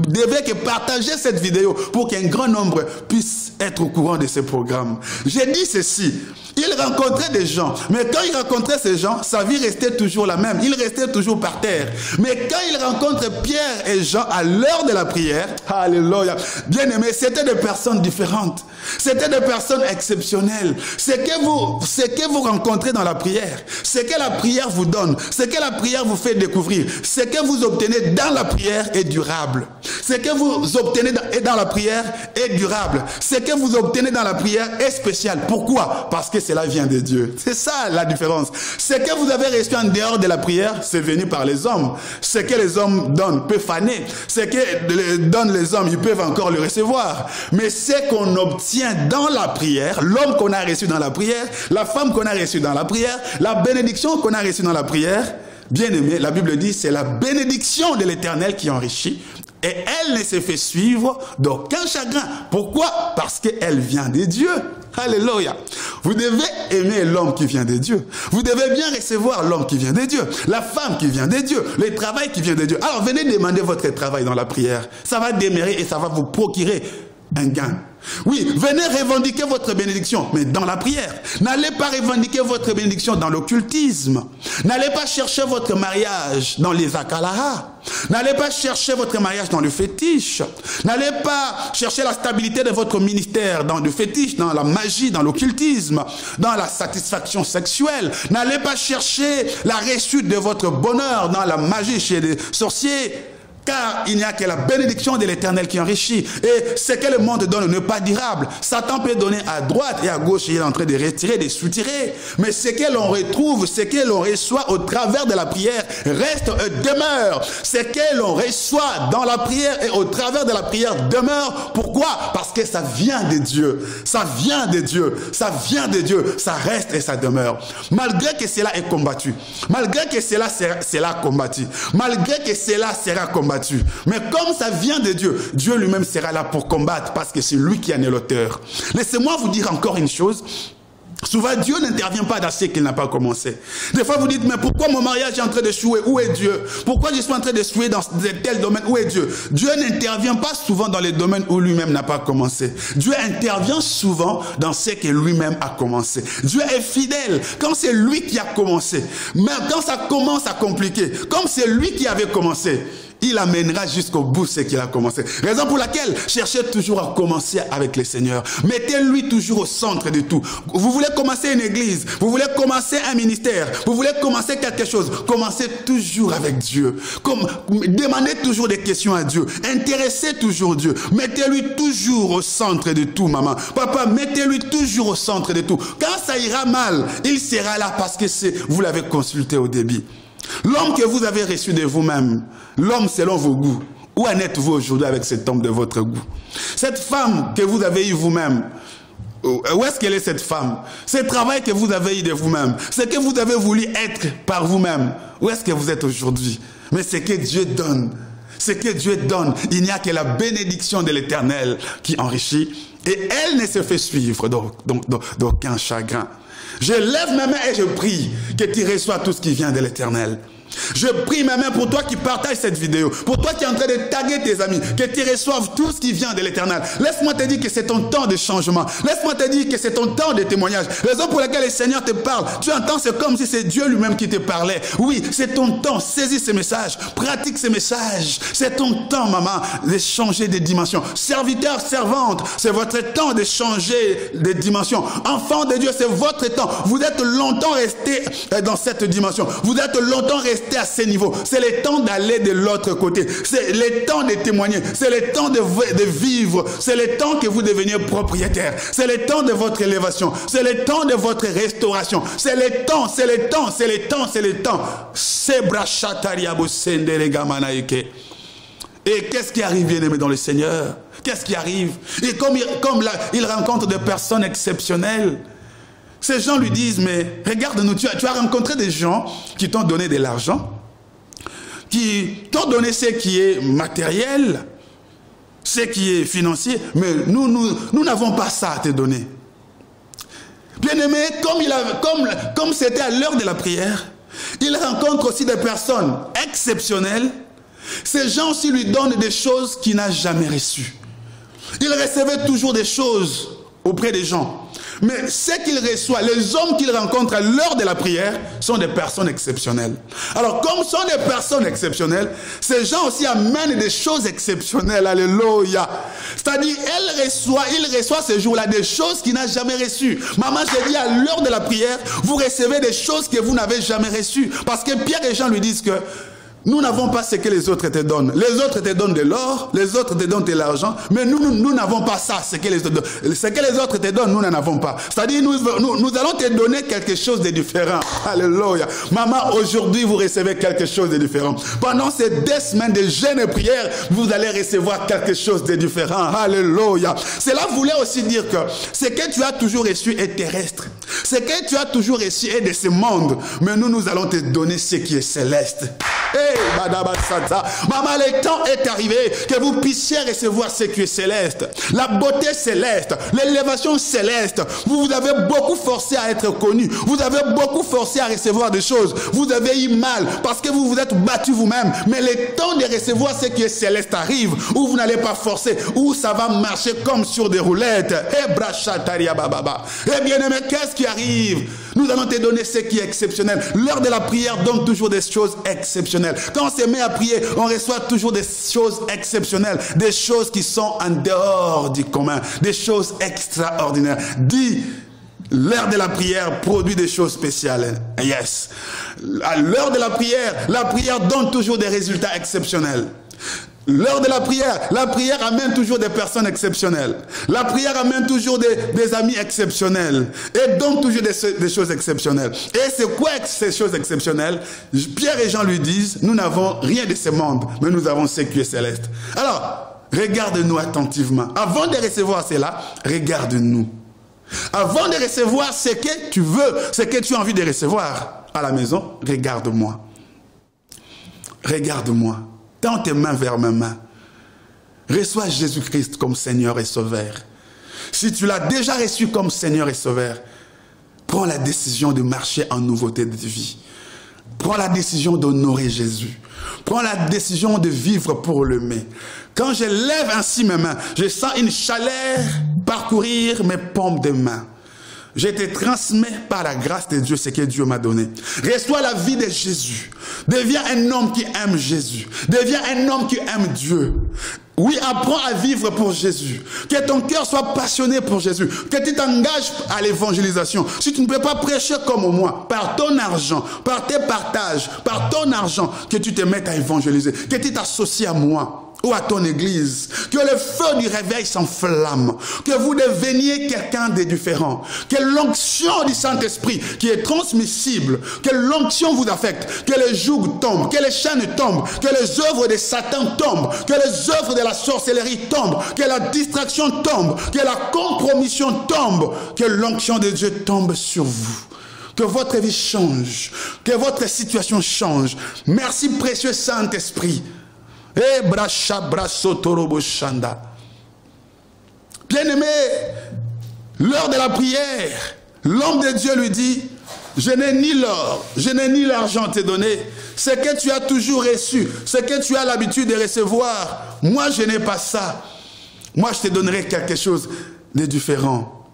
devez que partager cette vidéo pour qu'un grand nombre puisse être au courant de ces programmes. J'ai dit ceci. Il rencontrait des gens, mais quand il rencontrait ces gens, sa vie restait toujours la même. Il restait toujours par terre. Mais quand il rencontre Pierre et Jean à l'heure de la prière, alléluia, bien aimé, c'était des personnes différentes. C'était des personnes exceptionnelles. Ce que vous rencontrez dans la prière, ce que la prière vous donne, ce que la prière vous fait découvrir, ce que vous obtenez dans la prière est durable. Ce que vous obtenez dans la prière est durable. Ce que vous obtenez dans la prière est spécial. Pourquoi? Parce que cela vient de Dieu. C'est ça la différence. Ce que vous avez reçu en dehors de la prière, c'est venu par les hommes. Ce que les hommes donnent peut faner. Ce que donnent les hommes, ils peuvent encore le recevoir. Mais ce qu'on obtient dans la prière, l'homme qu'on a reçu dans la prière, la femme qu'on a reçue dans la prière, la bénédiction qu'on a reçue dans la prière, bien aimé, la Bible dit, c'est la bénédiction de l'Éternel qui enrichit. Et elle ne se fait suivre d'aucun chagrin. Pourquoi? Parce qu'elle vient de Dieu. Alléluia. Vous devez aimer l'homme qui vient de Dieu. Vous devez bien recevoir l'homme qui vient de Dieu. La femme qui vient de Dieu. Le travail qui vient de Dieu. Alors venez demander votre travail dans la prière. Ça va démarrer et ça va vous procurer un gain. Oui, venez revendiquer votre bénédiction, mais dans la prière. N'allez pas revendiquer votre bénédiction dans l'occultisme. N'allez pas chercher votre mariage dans les akalaha. N'allez pas chercher votre mariage dans le fétiche. N'allez pas chercher la stabilité de votre ministère dans le fétiche, dans la magie, dans l'occultisme, dans la satisfaction sexuelle. N'allez pas chercher la réussite de votre bonheur dans la magie chez les sorciers. Car il n'y a que la bénédiction de l'Éternel qui enrichit. Et ce que le monde donne n'est pas durable. Satan peut donner à droite et à gauche. Il est en train de retirer, de soutirer. Mais ce que l'on retrouve, ce que l'on reçoit au travers de la prière reste et demeure. Ce que l'on reçoit dans la prière et au travers de la prière demeure. Pourquoi? Parce que ça vient de Dieu. Ça vient de Dieu. Ça vient de Dieu. Ça reste et ça demeure. Malgré que cela est combattu. Malgré que cela sera combattu. Malgré que cela sera combattu. Mais comme ça vient de Dieu, Dieu lui-même sera là pour combattre parce que c'est lui qui en est l'auteur. Laissez-moi vous dire encore une chose. Souvent, Dieu n'intervient pas dans ce qu'il n'a pas commencé. Des fois, vous dites, mais pourquoi mon mariage est en train d'échouer? Où est Dieu? Pourquoi je suis en train d'échouer dans tel domaine? Où est Dieu? Dieu n'intervient pas souvent dans les domaines où lui-même n'a pas commencé. Dieu intervient souvent dans ce que lui-même a commencé. Dieu est fidèle quand c'est lui qui a commencé. Mais quand ça commence à compliquer, comme c'est lui qui avait commencé, il amènera jusqu'au bout ce qu'il a commencé. Raison pour laquelle cherchez toujours à commencer avec le Seigneur. Mettez-lui toujours au centre de tout. Vous voulez commencer une église, vous voulez commencer un ministère, vous voulez commencer quelque chose, commencez toujours avec Dieu. Demandez toujours des questions à Dieu. Intéressez toujours Dieu. Mettez-lui toujours au centre de tout, maman. Papa, mettez-lui toujours au centre de tout. Quand ça ira mal, il sera là parce que vous l'avez consulté au début. L'homme que vous avez reçu de vous-même, l'homme selon vos goûts, où en êtes-vous aujourd'hui avec cet homme de votre goût? Cette femme que vous avez eue vous-même, où est-ce qu'elle est cette femme? Ce travail que vous avez eu de vous-même, ce que vous avez voulu être par vous-même, où est-ce que vous êtes aujourd'hui? Mais ce que Dieu donne, ce que Dieu donne, il n'y a que la bénédiction de l'Éternel qui enrichit, et elle ne se fait suivre d'aucun chagrin. Je lève ma main et je prie que tu reçois tout ce qui vient de l'Éternel. Je prie ma main pour toi qui partage cette vidéo, pour toi qui es en train de taguer tes amis, que tu reçoives tout ce qui vient de l'Éternel. Laisse-moi te dire que c'est ton temps de changement. Laisse-moi te dire que c'est ton temps de témoignage. Raison pour laquelle le Seigneur te parle. Tu entends, c'est comme si c'est Dieu lui-même qui te parlait. Oui, c'est ton temps. Saisis ces messages. Pratique ces messages. C'est ton temps, maman, de changer de dimension. Serviteur, servante, c'est votre temps de changer de dimension. Enfant de Dieu, c'est votre temps. Vous êtes longtemps resté dans cette dimension. Vous êtes longtemps resté à ce niveau. C'est le temps d'aller de l'autre côté. C'est le temps de témoigner. C'est le temps de vivre. C'est le temps que vous deveniez propriétaire. C'est le temps de votre élévation. C'est le temps de votre restauration. C'est le temps, c'est le temps, c'est le temps, c'est le temps. Et qu'est-ce qui arrive, bien-aimé dans le Seigneur? Qu'est-ce qui arrive? Et comme là, il rencontre des personnes exceptionnelles. Ces gens lui disent, mais regarde-nous, tu as rencontré des gens qui t'ont donné de l'argent, qui t'ont donné ce qui est matériel, ce qui est financier, mais nous n'avons pas ça à te donner. Bien-aimé, comme c'était à l'heure de la prière, il rencontre aussi des personnes exceptionnelles. Ces gens aussi lui donnent des choses qu'il n'a jamais reçues. Il recevait toujours des choses auprès des gens. Mais ce qu'il reçoit, les hommes qu'il rencontre à l'heure de la prière sont des personnes exceptionnelles. Alors, comme sont des personnes exceptionnelles, ces gens aussi amènent des choses exceptionnelles. Alléluia. C'est-à-dire, il reçoit ce jour-là des choses qu'il n'a jamais reçues. Maman, j'ai dit, à l'heure de la prière, vous recevez des choses que vous n'avez jamais reçues. Parce que Pierre et Jean lui disent que nous n'avons pas ce que les autres te donnent. Les autres te donnent de l'or, les autres te donnent de l'argent, mais nous n'avons pas ça, ce que les autres donnent. Ce que les autres te donnent, nous n'en avons pas. C'est-à-dire, nous allons te donner quelque chose de différent. Alléluia. Maman, aujourd'hui, vous recevez quelque chose de différent. Pendant ces 2 semaines de jeûne et prière, vous allez recevoir quelque chose de différent. Alléluia. Cela voulait aussi dire que ce que tu as toujours reçu est terrestre. Ce que tu as toujours reçu est de ce monde. Mais nous allons te donner ce qui est céleste. Hey, maman, le temps est arrivé que vous puissiez recevoir ce qui est céleste. La beauté céleste, l'élévation céleste. Vous vous avez beaucoup forcé à être connu. Vous avez beaucoup forcé à recevoir des choses. Vous avez eu mal parce que vous vous êtes battu vous-même. Mais le temps de recevoir ce qui est céleste arrive, où vous n'allez pas forcer, où ça va marcher comme sur des roulettes. Eh bien aimé, qu'est-ce qui arrive? Nous allons te donner ce qui est exceptionnel. L'heure de la prière donne toujours des choses exceptionnelles. Quand on se met à prier, on reçoit toujours des choses exceptionnelles, des choses qui sont en dehors du commun, des choses extraordinaires. Dis, l'heure de la prière produit des choses spéciales. Yes. À l'heure de la prière donne toujours des résultats exceptionnels. L'heure de la prière amène toujours des personnes exceptionnelles. La prière amène toujours des amis exceptionnels. Et donne toujours des choses exceptionnelles. Et c'est quoi ces choses exceptionnelles? Pierre et Jean lui disent, nous n'avons rien de ce monde, mais nous avons ce qui est céleste. Alors, regarde-nous attentivement. Avant de recevoir cela, regarde-nous. Avant de recevoir ce que tu veux, ce que tu as envie de recevoir à la maison, regarde-moi. Regarde-moi. Tends tes mains vers mes mains. Reçois Jésus-Christ comme Seigneur et Sauveur. Si tu l'as déjà reçu comme Seigneur et Sauveur, prends la décision de marcher en nouveauté de vie. Prends la décision d'honorer Jésus. Prends la décision de vivre pour l'aimer. Quand je lève ainsi mes mains, je sens une chaleur parcourir mes paumes de main. Je te transmets par la grâce de Dieu ce que Dieu m'a donné. Reçois la vie de Jésus. Deviens un homme qui aime Jésus. Deviens un homme qui aime Dieu. Oui, apprends à vivre pour Jésus. Que ton cœur soit passionné pour Jésus. Que tu t'engages à l'évangélisation. Si tu ne peux pas prêcher comme moi, par ton argent, par tes partages, par ton argent, que tu te mettes à évangéliser. Que tu t'associes à moi ou à ton église, que le feu du réveil s'enflamme, que vous deveniez quelqu'un de différent, que l'onction du Saint-Esprit qui est transmissible, que l'onction vous affecte, que les jougs tombent, que les chaînes tombent, que les œuvres de Satan tombent, que les œuvres de la sorcellerie tombent, que la distraction tombe, que la compromission tombe, que l'onction de Dieu tombe sur vous. Que votre vie change, que votre situation change. Merci précieux Saint-Esprit. Bien-aimé, l'heure de la prière, l'homme de Dieu lui dit, je n'ai ni l'or, je n'ai ni l'argent à te donner. Ce que tu as toujours reçu, ce que tu as l'habitude de recevoir, moi je n'ai pas ça. Moi je te donnerai quelque chose de différent.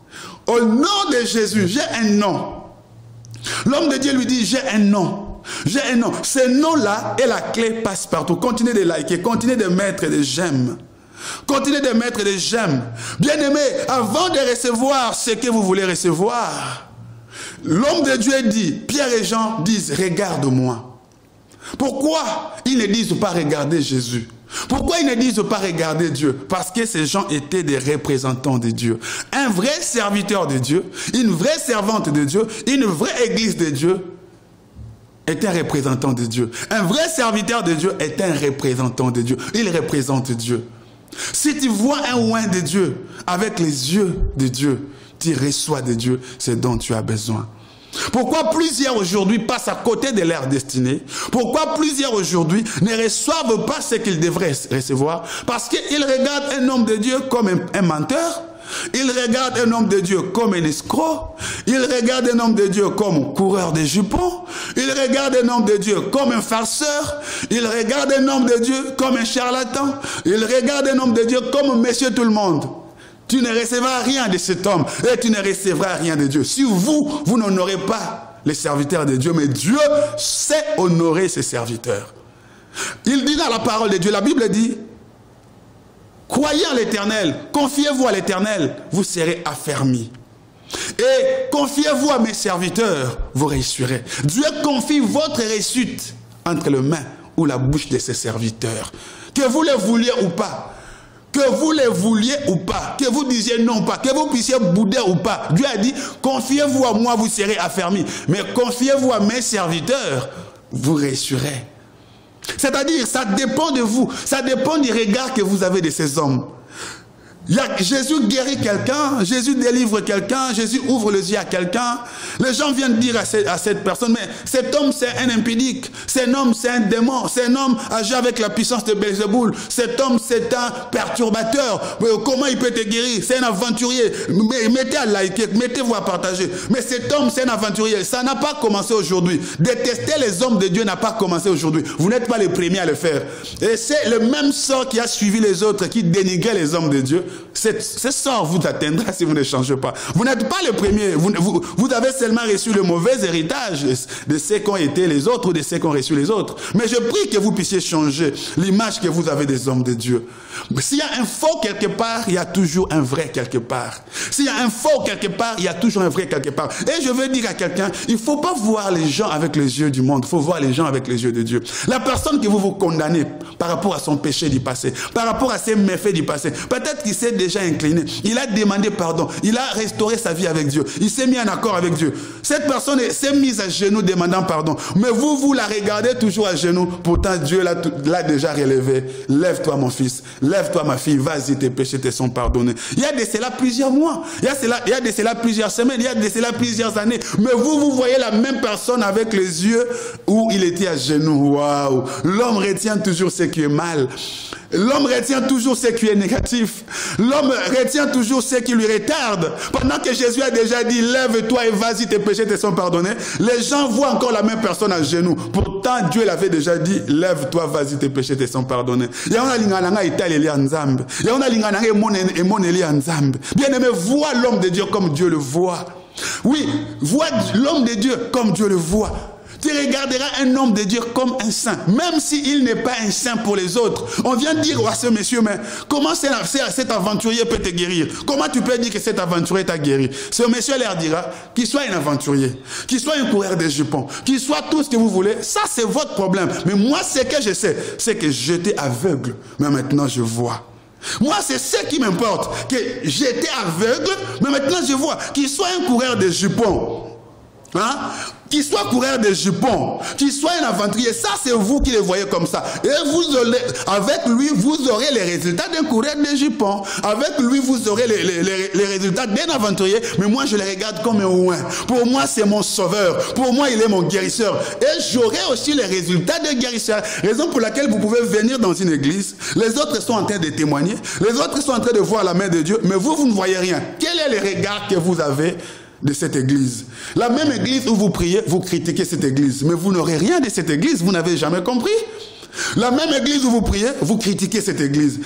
Au nom de Jésus, j'ai un nom. L'homme de Dieu lui dit, j'ai un nom. J'ai un nom. Ce nom-là et la clé passe partout. Continuez de liker, continuez de mettre des j'aime. Continuez de mettre des j'aime. Bien-aimé, avant de recevoir ce que vous voulez recevoir, l'homme de Dieu dit, Pierre et Jean disent, regarde-moi. Pourquoi ils ne disent pas regarder Jésus? Pourquoi ils ne disent pas regarder Dieu? Parce que ces gens étaient des représentants de Dieu. Un vrai serviteur de Dieu, une vraie servante de Dieu, une vraie église de Dieu, est un représentant de Dieu. Un vrai serviteur de Dieu est un représentant de Dieu. Il représente Dieu. Si tu vois un oint de Dieu avec les yeux de Dieu, tu reçois de Dieu ce dont tu as besoin. Pourquoi plusieurs aujourd'hui passent à côté de leur destinée? Pourquoi plusieurs aujourd'hui ne reçoivent pas ce qu'ils devraient recevoir? Parce qu'ils regardent un homme de Dieu comme un menteur. Il regarde un homme de Dieu comme un escroc. Il regarde un homme de Dieu comme coureur de jupons. Il regarde un homme de Dieu comme un farceur. Il regarde un homme de Dieu comme un charlatan. Il regarde un homme de Dieu comme monsieur tout le monde. Tu ne recevras rien de cet homme et tu ne recevras rien de Dieu. Si vous n'honorez pas les serviteurs de Dieu, mais Dieu sait honorer ses serviteurs. Il dit dans la parole de Dieu, la Bible dit, croyez en l'Éternel, confiez-vous à l'Éternel, vous serez affermis. Et confiez-vous à mes serviteurs, vous réussirez. Dieu confie votre réussite entre les mains ou la bouche de ses serviteurs. Que vous le vouliez ou pas, que vous le vouliez ou pas, que vous disiez non pas, que vous puissiez bouder ou pas. Dieu a dit, confiez-vous à moi, vous serez affermis. Mais confiez-vous à mes serviteurs, vous réussirez. C'est-à-dire, ça dépend de vous. Ça dépend du regard que vous avez de ces hommes. Jésus guérit quelqu'un, Jésus délivre quelqu'un, Jésus ouvre les yeux à quelqu'un. Les gens viennent dire à cette personne, mais cet homme c'est un impudique, cet homme c'est un démon, cet homme agit avec la puissance de Belzéboul, cet homme c'est un perturbateur, comment il peut te guérir? C'est un aventurier. Mettez à liker, mettez-vous à partager. Mais cet homme c'est un aventurier, ça n'a pas commencé aujourd'hui. Détester les hommes de Dieu n'a pas commencé aujourd'hui. Vous n'êtes pas les premiers à le faire. Et c'est le même sort qui a suivi les autres, qui dénigrait les hommes de Dieu. Ce sort vous atteindra si vous ne changez pas. Vous n'êtes pas le premier. Vous avez seulement reçu le mauvais héritage de ceux qu'ont été les autres ou de ceux qu'ont reçu les autres. Mais je prie que vous puissiez changer l'image que vous avez des hommes de Dieu. S'il y a un faux quelque part, il y a toujours un vrai quelque part. S'il y a un faux quelque part, il y a toujours un vrai quelque part. Et je veux dire à quelqu'un, il ne faut pas voir les gens avec les yeux du monde. Il faut voir les gens avec les yeux de Dieu. La personne que vous condamnez par rapport à son péché du passé, par rapport à ses méfaits du passé, peut-être qu'il s'est déjà incliné. Il a demandé pardon. Il a restauré sa vie avec Dieu. Il s'est mis en accord avec Dieu. Cette personne s'est mise à genoux demandant pardon. Mais vous la regardez toujours à genoux. Pourtant, Dieu l'a déjà relevé. Lève-toi, mon fils. Lève-toi, ma fille. Vas-y, tes péchés te sont pardonnés. Il y a de cela plusieurs mois. Il y a de cela plusieurs semaines. Il y a de cela plusieurs années. Mais vous voyez la même personne avec les yeux où il était à genoux. Waouh! L'homme retient toujours ce qui est mal. L'homme retient toujours ce qui est négatif. L'homme retient toujours ce qui lui retarde. Pendant que Jésus a déjà dit, lève-toi et vas-y, tes péchés te sont pardonnés, les gens voient encore la même personne à genoux. Pourtant, Dieu l'avait déjà dit, lève-toi, vas-y, tes péchés te sont pardonnés. Bien aimé, vois l'homme de Dieu comme Dieu le voit. Oui, vois l'homme de Dieu comme Dieu le voit. Tu regarderas un homme de Dieu comme un saint, même s'il n'est pas un saint pour les autres. On vient dire à ce monsieur, mais comment cet aventurier peut te guérir? Comment tu peux dire que cet aventurier t'a guéri? Ce monsieur leur dira qu'il soit un aventurier, qu'il soit un coureur de jupons, qu'il soit tout ce que vous voulez. Ça, c'est votre problème. Mais moi, ce que je sais, c'est que j'étais aveugle, mais maintenant je vois. Moi, c'est ce qui m'importe, que j'étais aveugle, mais maintenant je vois. Qu'il soit un coureur de jupons, hein? Qu'il soit coureur de jupons, qu'il soit un aventurier, ça c'est vous qui le voyez comme ça. Et avec lui, vous aurez les résultats d'un coureur de jupons. Avec lui, vous aurez les résultats d'un aventurier. Mais moi, je le regarde comme un ouin. Pour moi, c'est mon sauveur. Pour moi, il est mon guérisseur. Et j'aurai aussi les résultats de guérisseur. Raison pour laquelle vous pouvez venir dans une église. Les autres sont en train de témoigner. Les autres sont en train de voir la main de Dieu. Mais vous, vous ne voyez rien. Quel est le regard que vous avez de cette église? La même église où vous priez, vous critiquez cette église, mais vous n'aurez rien de cette église, vous n'avez jamais compris. La même église où vous priez, vous critiquez cette église.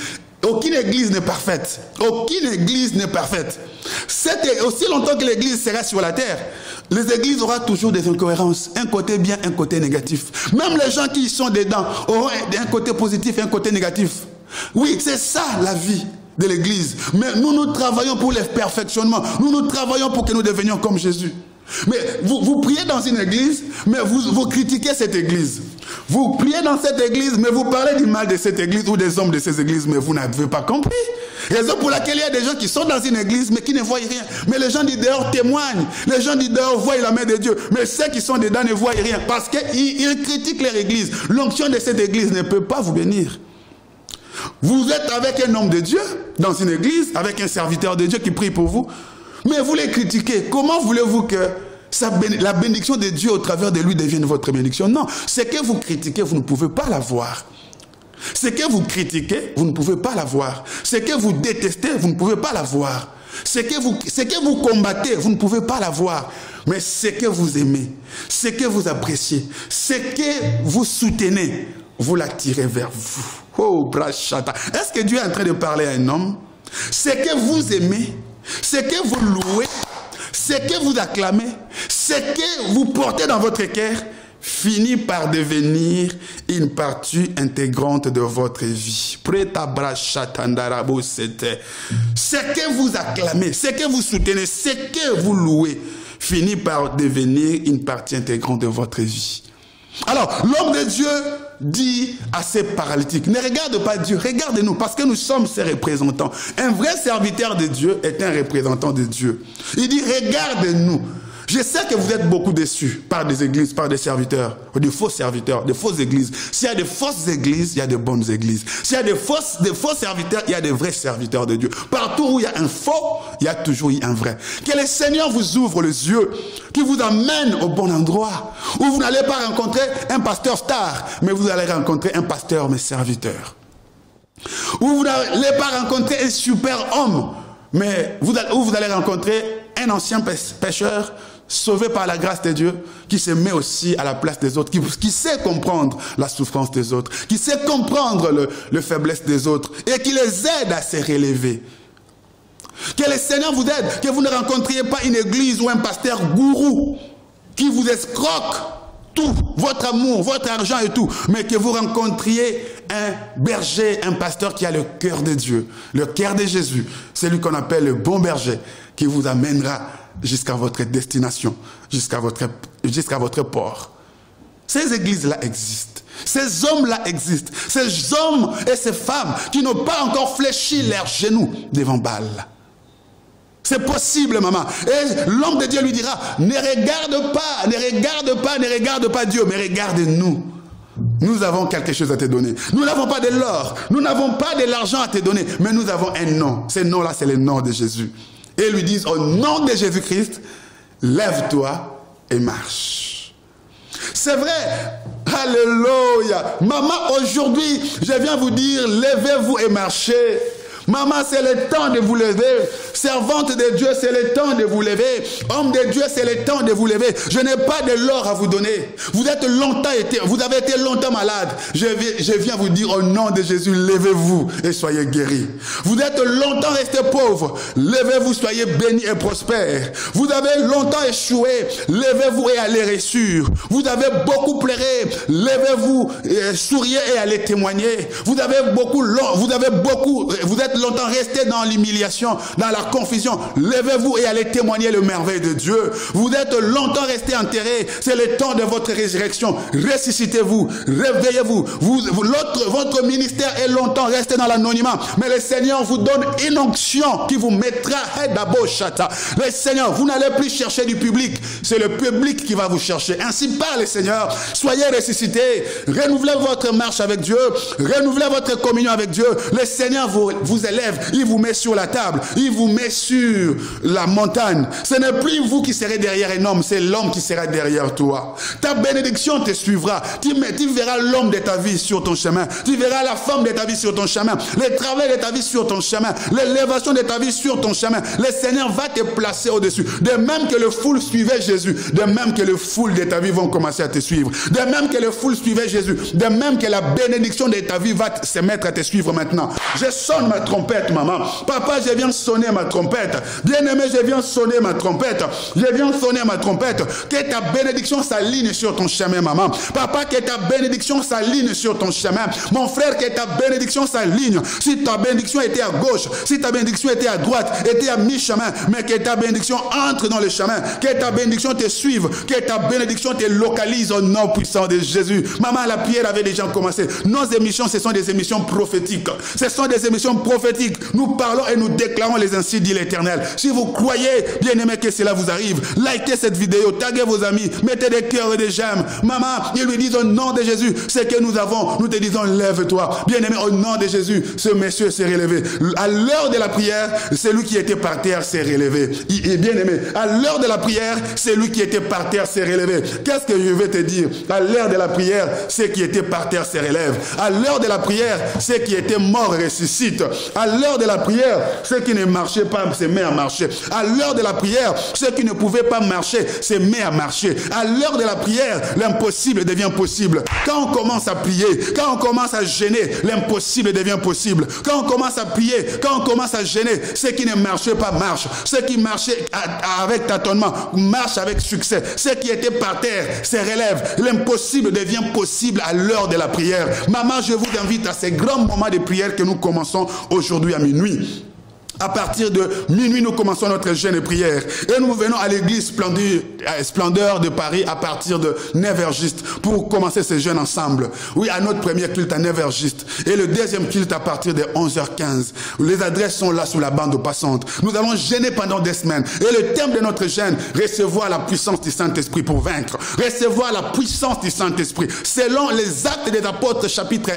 Aucune église n'est parfaite. Aucune église n'est parfaite. Aussi longtemps que l'église sera sur la terre, les églises auront toujours des incohérences. Un côté bien, un côté négatif. Même les gens qui y sont dedans auront un côté positif et un côté négatif. Oui, c'est ça la vie de l'église. Mais nous travaillons pour le perfectionnement. Nous travaillons pour que nous devenions comme Jésus. Mais vous priez dans une église, mais vous critiquez cette église. Vous priez dans cette église, mais vous parlez du mal de cette église ou des hommes de ces églises, mais vous n'avez pas compris. Raison pour laquelle il y a des gens qui sont dans une église, mais qui ne voient rien. Mais les gens du dehors témoignent. Les gens du dehors voient la main de Dieu. Mais ceux qui sont dedans ne voient rien. Parce qu'ils critiquent leur église. L'onction de cette église ne peut pas vous bénir. Vous êtes avec un homme de Dieu, dans une église, avec un serviteur de Dieu qui prie pour vous, mais vous les critiquez. Comment voulez-vous que la bénédiction de Dieu au travers de lui devienne votre bénédiction? Non, ce que vous critiquez, vous ne pouvez pas l'avoir. Ce que vous critiquez, vous ne pouvez pas l'avoir. Ce que vous détestez, vous ne pouvez pas l'avoir. Ce que vous combattez, vous ne pouvez pas l'avoir. Mais ce que vous aimez, ce que vous appréciez, ce que vous soutenez, vous l'attirez vers vous. Oh, brachata. Est-ce que Dieu est en train de parler à un homme? Ce que vous aimez, ce que vous louez, ce que vous acclamez, ce que vous portez dans votre cœur, finit par devenir une partie intégrante de votre vie. Ce que vous acclamez, ce que vous soutenez, ce que vous louez, finit par devenir une partie intégrante de votre vie. Alors, l'homme de Dieu dit à ces paralytiques, ne regarde pas Dieu, regarde-nous, parce que nous sommes ses représentants. Un vrai serviteur de Dieu est un représentant de Dieu. Il dit, regarde-nous. Je sais que vous êtes beaucoup déçus par des églises, par des serviteurs, des faux serviteurs, des fausses églises. S'il y a de fausses églises, il y a de bonnes églises. S'il y a de faux serviteurs, il y a de vrais serviteurs de Dieu. Partout où il y a un faux, il y a toujours un vrai. Que le Seigneur vous ouvre les yeux, qui vous amène au bon endroit, où vous n'allez pas rencontrer un pasteur star, mais vous allez rencontrer un pasteur mais serviteur. Où vous n'allez pas rencontrer un super homme, mais où vous allez rencontrer un ancien pécheur, sauvé par la grâce de Dieu, qui se met aussi à la place des autres, qui sait comprendre la souffrance des autres, qui sait comprendre le faiblesse des autres, et qui les aide à se relever. Que le Seigneur vous aide, que vous ne rencontriez pas une église ou un pasteur gourou, qui vous escroque tout, votre amour, votre argent et tout, mais que vous rencontriez un berger, un pasteur qui a le cœur de Dieu, le cœur de Jésus, celui qu'on appelle le bon berger, qui vous amènera jusqu'à votre destination, jusqu'à votre port. Ces églises-là existent. Ces hommes-là existent. Ces hommes et ces femmes qui n'ont pas encore fléchi leurs genoux devant Baal. C'est possible, maman. Et l'homme de Dieu lui dira, ne regarde pas Dieu, mais regarde-nous. Nous avons quelque chose à te donner. Nous n'avons pas de l'or, nous n'avons pas de l'argent à te donner, mais nous avons un nom. Ce nom-là, c'est le nom de Jésus. Et ils lui disent, au nom de Jésus-Christ, lève-toi et marche. C'est vrai, Alléluia. Maman, aujourd'hui, je viens vous dire, levez-vous et marchez. Maman, c'est le temps de vous lever. Servante de Dieu, c'est le temps de vous lever. Homme de Dieu, c'est le temps de vous lever. Je n'ai pas de l'or à vous donner. Vous avez été longtemps malade. Je viens vous dire au nom de Jésus, levez-vous et soyez guéris. Vous êtes longtemps resté pauvre. Levez-vous, soyez bénis et prospères. Vous avez longtemps échoué. Levez-vous et allez réussir. Vous avez beaucoup pleuré. Levez-vous, souriez et allez témoigner. Vous êtes longtemps resté dans l'humiliation, dans la confusion. Levez-vous et allez témoigner le merveille de Dieu. Vous êtes longtemps resté enterré. C'est le temps de votre résurrection. Ressuscitez-vous, réveillez-vous. Votre ministère est longtemps resté dans l'anonymat. Mais le Seigneur vous donne une onction qui vous mettra le Seigneur, vous n'allez plus chercher du public. C'est le public qui va vous chercher. Ainsi parle le Seigneur. Soyez ressuscités. Renouvelez votre marche avec Dieu. Renouvelez votre communion avec Dieu. Le Seigneur vous élève, il vous met sur la table, il vous met sur la montagne. Ce n'est plus vous qui serez derrière un homme, c'est l'homme qui sera derrière toi. Ta bénédiction te suivra. Tu verras l'homme de ta vie sur ton chemin. Tu verras la femme de ta vie sur ton chemin. Le travail de ta vie sur ton chemin. L'élévation de ta vie sur ton chemin. Le Seigneur va te placer au-dessus. De même que le foule suivait Jésus, de même que le foule de ta vie vont commencer à te suivre. De même que le foule suivait Jésus, de même que la bénédiction de ta vie va se mettre à te suivre maintenant. Je sonne ma trompette, maman. Papa, je viens sonner ma trompette. Bien-aimé, je viens sonner ma trompette. Je viens sonner ma trompette. Que ta bénédiction s'aligne sur ton chemin, maman. Papa, que ta bénédiction s'aligne sur ton chemin. Mon frère, que ta bénédiction s'aligne. Si ta bénédiction était à gauche, si ta bénédiction était à droite, était à mi-chemin, mais que ta bénédiction entre dans le chemin. Que ta bénédiction te suive. Que ta bénédiction te localise au nom puissant de Jésus. Maman, la prière avait déjà commencé. Nos émissions, ce sont des émissions prophétiques. Ce sont des émissions prophétiques. Nous parlons et nous déclarons les ainsi dit l'Éternel. Si vous croyez, bien aimé, que cela vous arrive, likez cette vidéo, taguez vos amis, mettez des cœurs et des j'aime. Maman, ils lui disent au nom de Jésus, ce que nous avons, nous te disons lève-toi. Bien aimé, au nom de Jésus, ce monsieur s'est relevé. À l'heure de la prière, celui qui était par terre s'est relevé. Bien aimé, à l'heure de la prière, celui qui était par terre s'est relevé. Qu'est-ce que je vais te dire? À l'heure de la prière, ceux qui étaient par terre se relèvent. À l'heure de la prière, ceux qui étaient morts ressuscitent. À l'heure de la prière, ceux qui ne marchaient pas se mettent à marcher. À l'heure de la prière, ceux qui ne pouvaient pas marcher se mettent à marcher. À l'heure de la prière, l'impossible devient possible. Quand on commence à prier, quand on commence à gêner, l'impossible devient possible. Quand on commence à prier, quand on commence à gêner, ceux qui ne marchaient pas marchent. Ceux qui marchaient avec tâtonnement marchent avec succès. Ceux qui étaient par terre se relèvent. L'impossible devient possible à l'heure de la prière. Maman, je vous invite à ces grands moments de prière que nous commençons aujourd'hui à minuit. À partir de minuit, nous commençons notre jeûne et prière. Et nous venons à l'église Splendeur de Paris à partir de 9h juste pour commencer ce jeûne ensemble. Oui, à notre premier culte à 9h juste. Et le deuxième culte à partir de 11h15. Les adresses sont là sous la bande passante. Nous allons jeûner pendant des semaines. Et le thème de notre jeûne, recevoir la puissance du Saint-Esprit pour vaincre. Recevoir la puissance du Saint-Esprit. Selon les Actes des Apôtres, chapitre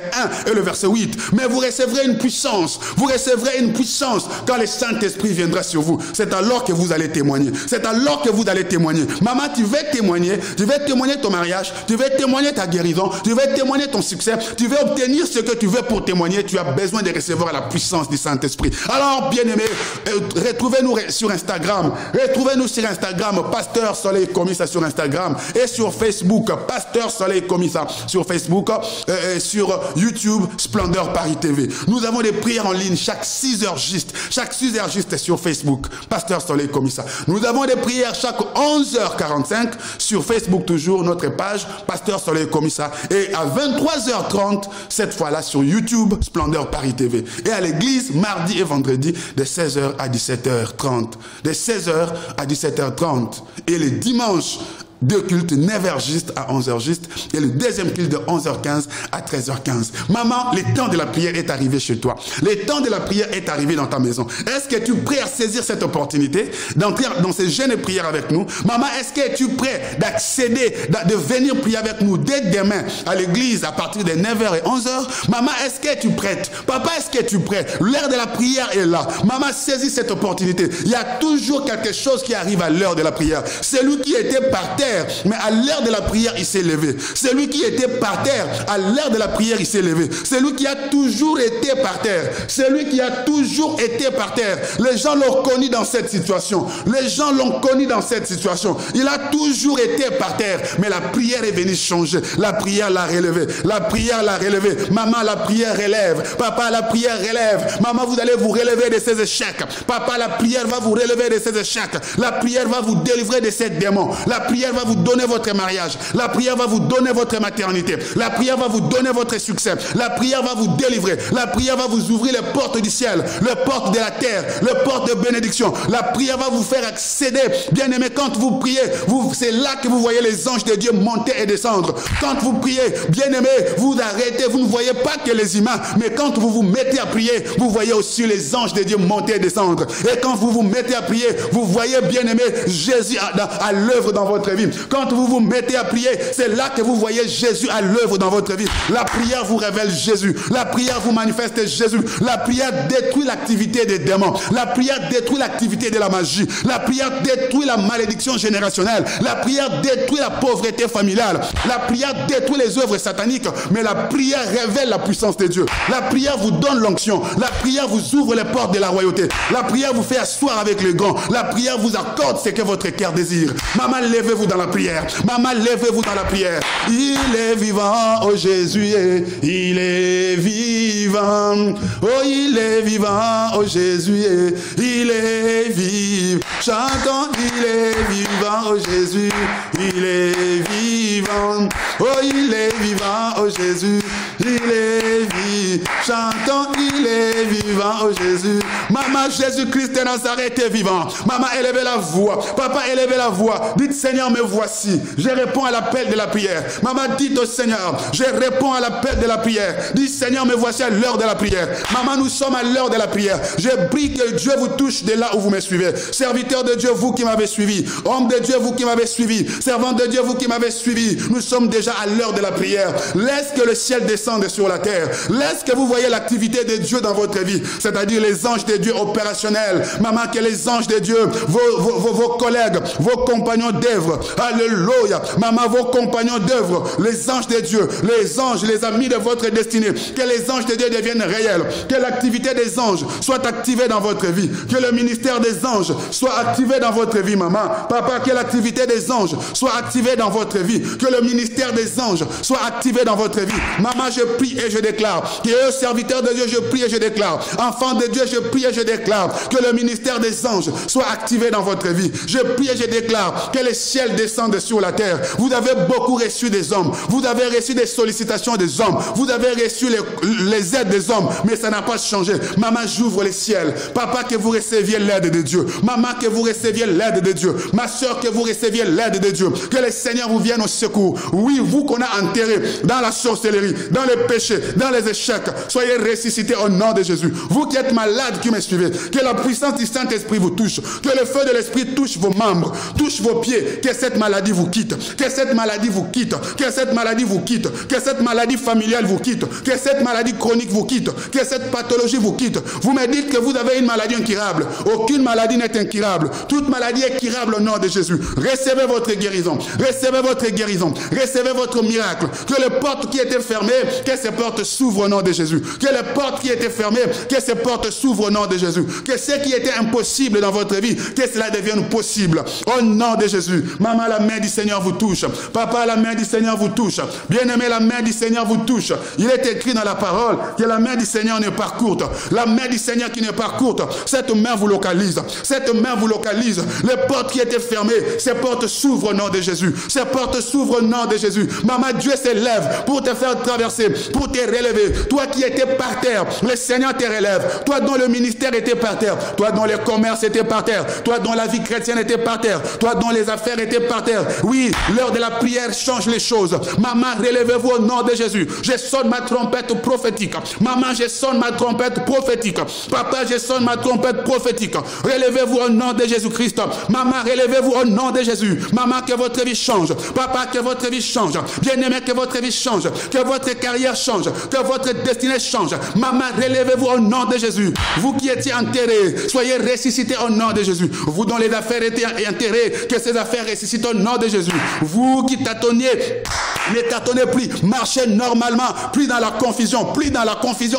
1 et le verset 8. Mais vous recevrez une puissance. Vous recevrez une puissance quand le Saint-Esprit viendra sur vous. C'est alors que vous allez témoigner. C'est alors que vous allez témoigner. Maman, tu veux témoigner. Tu veux témoigner ton mariage. Tu veux témoigner ta guérison. Tu veux témoigner ton succès. Tu veux obtenir ce que tu veux pour témoigner. Tu as besoin de recevoir la puissance du Saint-Esprit. Alors, bien-aimés, retrouvez-nous sur Instagram. Retrouvez-nous sur Instagram, Pasteur Soleil Komissa sur Instagram et sur Facebook, Pasteur Soleil Komissa sur Facebook, sur YouTube, Splendeur Paris TV. Nous avons des prières en ligne chaque 6h juste. Chaque 6h juste sur Facebook, Pasteur Soleil Komissa. Nous avons des prières chaque 11h45 sur Facebook, toujours notre page, Pasteur Soleil Komissa. Et à 23h30, cette fois-là sur YouTube, Splendeur Paris TV. Et à l'église, mardi et vendredi, de 16h à 17h30. De 16h à 17h30. Et les dimanches, deux cultes, 9h juste à 11h juste. Et le deuxième culte de 11h15 à 13h15. Maman, le temps de la prière est arrivé chez toi. Le temps de la prière est arrivé dans ta maison. Est-ce que tu es prêt à saisir cette opportunité d'entrer dans ces jeûnes et prières avec nous? Maman, est-ce que tu es prêt d'accéder, de venir prier avec nous dès demain à l'église à partir de 9h et 11h? Maman, est-ce que tu es prête? Papa, est-ce que tu es prêt? L'heure de la prière est là. Maman, saisis cette opportunité. Il y a toujours quelque chose qui arrive à l'heure de la prière. Celui qui était par terre terre, mais à l'heure de la prière, il s'est levé. Celui qui était par terre, à l'heure de la prière, il s'est levé. Celui qui a toujours été par terre. Celui qui a toujours été par terre. Les gens l'ont connu dans cette situation. Les gens l'ont connu dans cette situation. Il a toujours été par terre, mais la prière est venue changer. La prière l'a relevé. La prière l'a relevé. Maman, la prière relève. Papa, la prière relève. Maman, vous allez vous relever de ces échecs. Papa, la prière va vous relever de ces échecs. La prière va vous délivrer de ces démons. La prière va vous donner votre mariage. La prière va vous donner votre maternité. La prière va vous donner votre succès. La prière va vous délivrer. La prière va vous ouvrir les portes du ciel, les portes de la terre, les portes de bénédiction. La prière va vous faire accéder. Bien aimé, quand vous priez, c'est là que vous voyez les anges de Dieu monter et descendre. Quand vous priez, bien aimé, vous arrêtez. Vous ne voyez pas que les humains, mais quand vous vous mettez à prier, vous voyez aussi les anges de Dieu monter et descendre. Et quand vous vous mettez à prier, vous voyez, bien aimé, Jésus à l'œuvre dans votre vie. Quand vous vous mettez à prier, c'est là que vous voyez Jésus à l'œuvre dans votre vie. La prière vous révèle Jésus. La prière vous manifeste Jésus. La prière détruit l'activité des démons. La prière détruit l'activité de la magie. La prière détruit la malédiction générationnelle. La prière détruit la pauvreté familiale. La prière détruit les œuvres sataniques. Mais la prière révèle la puissance de Dieu. La prière vous donne l'onction. La prière vous ouvre les portes de la royauté. La prière vous fait asseoir avec les grands. La prière vous accorde ce que votre cœur désire. Maman, levez-vous dans la prière. Maman, levez-vous dans la prière. Il est vivant, oh Jésus, il est vivant. Oh, il est vivant, oh Jésus, il est vivant. Chantons, il est vivant, oh Jésus, il est vivant. Oh, il est vivant, oh Jésus, il est vivant. Chantons, il est vivant, oh Jésus. Maman, Jésus-Christ de Nazareth est vivant. Maman, élevez la voix. Papa, élevez la voix. Dites, Seigneur, me voici. Je réponds à l'appel de la prière. Maman, dites au Seigneur, je réponds à l'appel de la prière. Dites, Seigneur, me voici à l'heure de la prière. Maman, nous sommes à l'heure de la prière. Je prie que Dieu vous touche de là où vous me suivez. Serviteur de Dieu, vous qui m'avez suivi. Homme de Dieu, vous qui m'avez suivi. Servant de Dieu, vous qui m'avez suivi. Nous sommes déjà à l'heure de la prière. Laisse que le ciel descende sur la terre. Laisse que vous voyez l'activité de Dieu dans votre vie. C'est-à-dire les anges de Dieu opérationnels. Maman, que les anges de Dieu, vos collègues, vos compagnons d'œuvre. Alléluia. Maman, vos compagnons d'œuvre, les anges de Dieu, les anges, les amis de votre destinée. Que les anges de Dieu deviennent réels. Que l'activité des anges soit activée dans votre vie. Que le ministère des anges soit activé dans votre vie, maman. Papa, que l'activité des anges soit activée dans votre vie. Que le ministère des anges soit activé dans votre vie. Maman, je prie et je déclare. Que serviteur de Dieu, je prie et je déclare. Enfant de Dieu, je prie et je déclare. Que le ministère des anges soit activé dans votre vie. Je prie et je déclare que les ciels descendent sur la terre. Vous avez beaucoup reçu des hommes. Vous avez reçu des sollicitations des hommes. Vous avez reçu les aides des hommes. Mais ça n'a pas changé. Maman, j'ouvre les ciels. Papa, que vous receviez l'aide de Dieu. Maman, que vous receviez l'aide de Dieu. Ma soeur, que vous receviez l'aide de Dieu. Que le Seigneur vous vienne au secours. Oui, vous qu'on a enterré dans la sorcellerie, dans les péchés, dans les échecs, soyez ressuscités au nom de Jésus. Vous qui êtes malades, qui me suivez, que la puissance du Saint-Esprit vous touche. Que le feu de l'Esprit touche vos membres, touche vos pieds. Que cette maladie vous quitte. Que cette maladie vous quitte. Que cette maladie vous quitte. Que cette maladie familiale vous quitte. Que cette maladie chronique vous quitte. Que cette pathologie vous quitte. Vous me dites que vous avez une maladie incurable. Aucune maladie n'est incurable. Toute maladie est curable au nom de Jésus. Recevez votre guérison. Recevez votre guérison. Recevez votre miracle. Que les portes qui étaient fermées, que ces portes s'ouvrent au nom de Jésus. Que les portes qui étaient fermées, que ces portes s'ouvrent au nom de Jésus. Que ce qui était impossible dans votre vie, que cela devienne possible. Au nom de Jésus. Maman, la main du Seigneur vous touche. Papa, la main du Seigneur vous touche. Bien-aimé, la main du Seigneur vous touche. Il est écrit dans la parole que la main du Seigneur n'est pas courte. La main du Seigneur qui n'est pas courte, cette main vous localise. Cette main vous localise. Les portes qui étaient fermées, ces portes s'ouvrent au nom de Jésus. Ces portes s'ouvrent au nom de Jésus. Maman, Dieu s'élève pour te faire traverser, pour te relever. Toi qui étais par terre, le Seigneur te relève. Toi dont le ministère était par terre. Toi dont le commerce était par terre. Toi dont la vie chrétienne était par terre. Toi dont les affaires étaient par terre. Oui, l'heure de la prière change les choses. Maman, relevez-vous au nom de Jésus. Je sonne ma trompette prophétique. Maman, je sonne ma trompette prophétique. Papa, je sonne ma trompette prophétique. Relevez-vous au nom de Jésus-Christ. Maman, relevez-vous au nom de Jésus. Maman, que votre vie change. Papa, que votre vie change. Bien-aimé, que votre vie change. Que votre carrière change. que votre destinée change. Maman, relevez-vous au nom de Jésus. Vous qui étiez enterrés, soyez ressuscités au nom de Jésus. Vous dont les affaires étaient enterrées, que ces affaires ressuscitent au nom de Jésus. Vous qui tâtonniez, ne tâtonnez plus, marchez normalement, plus dans la confusion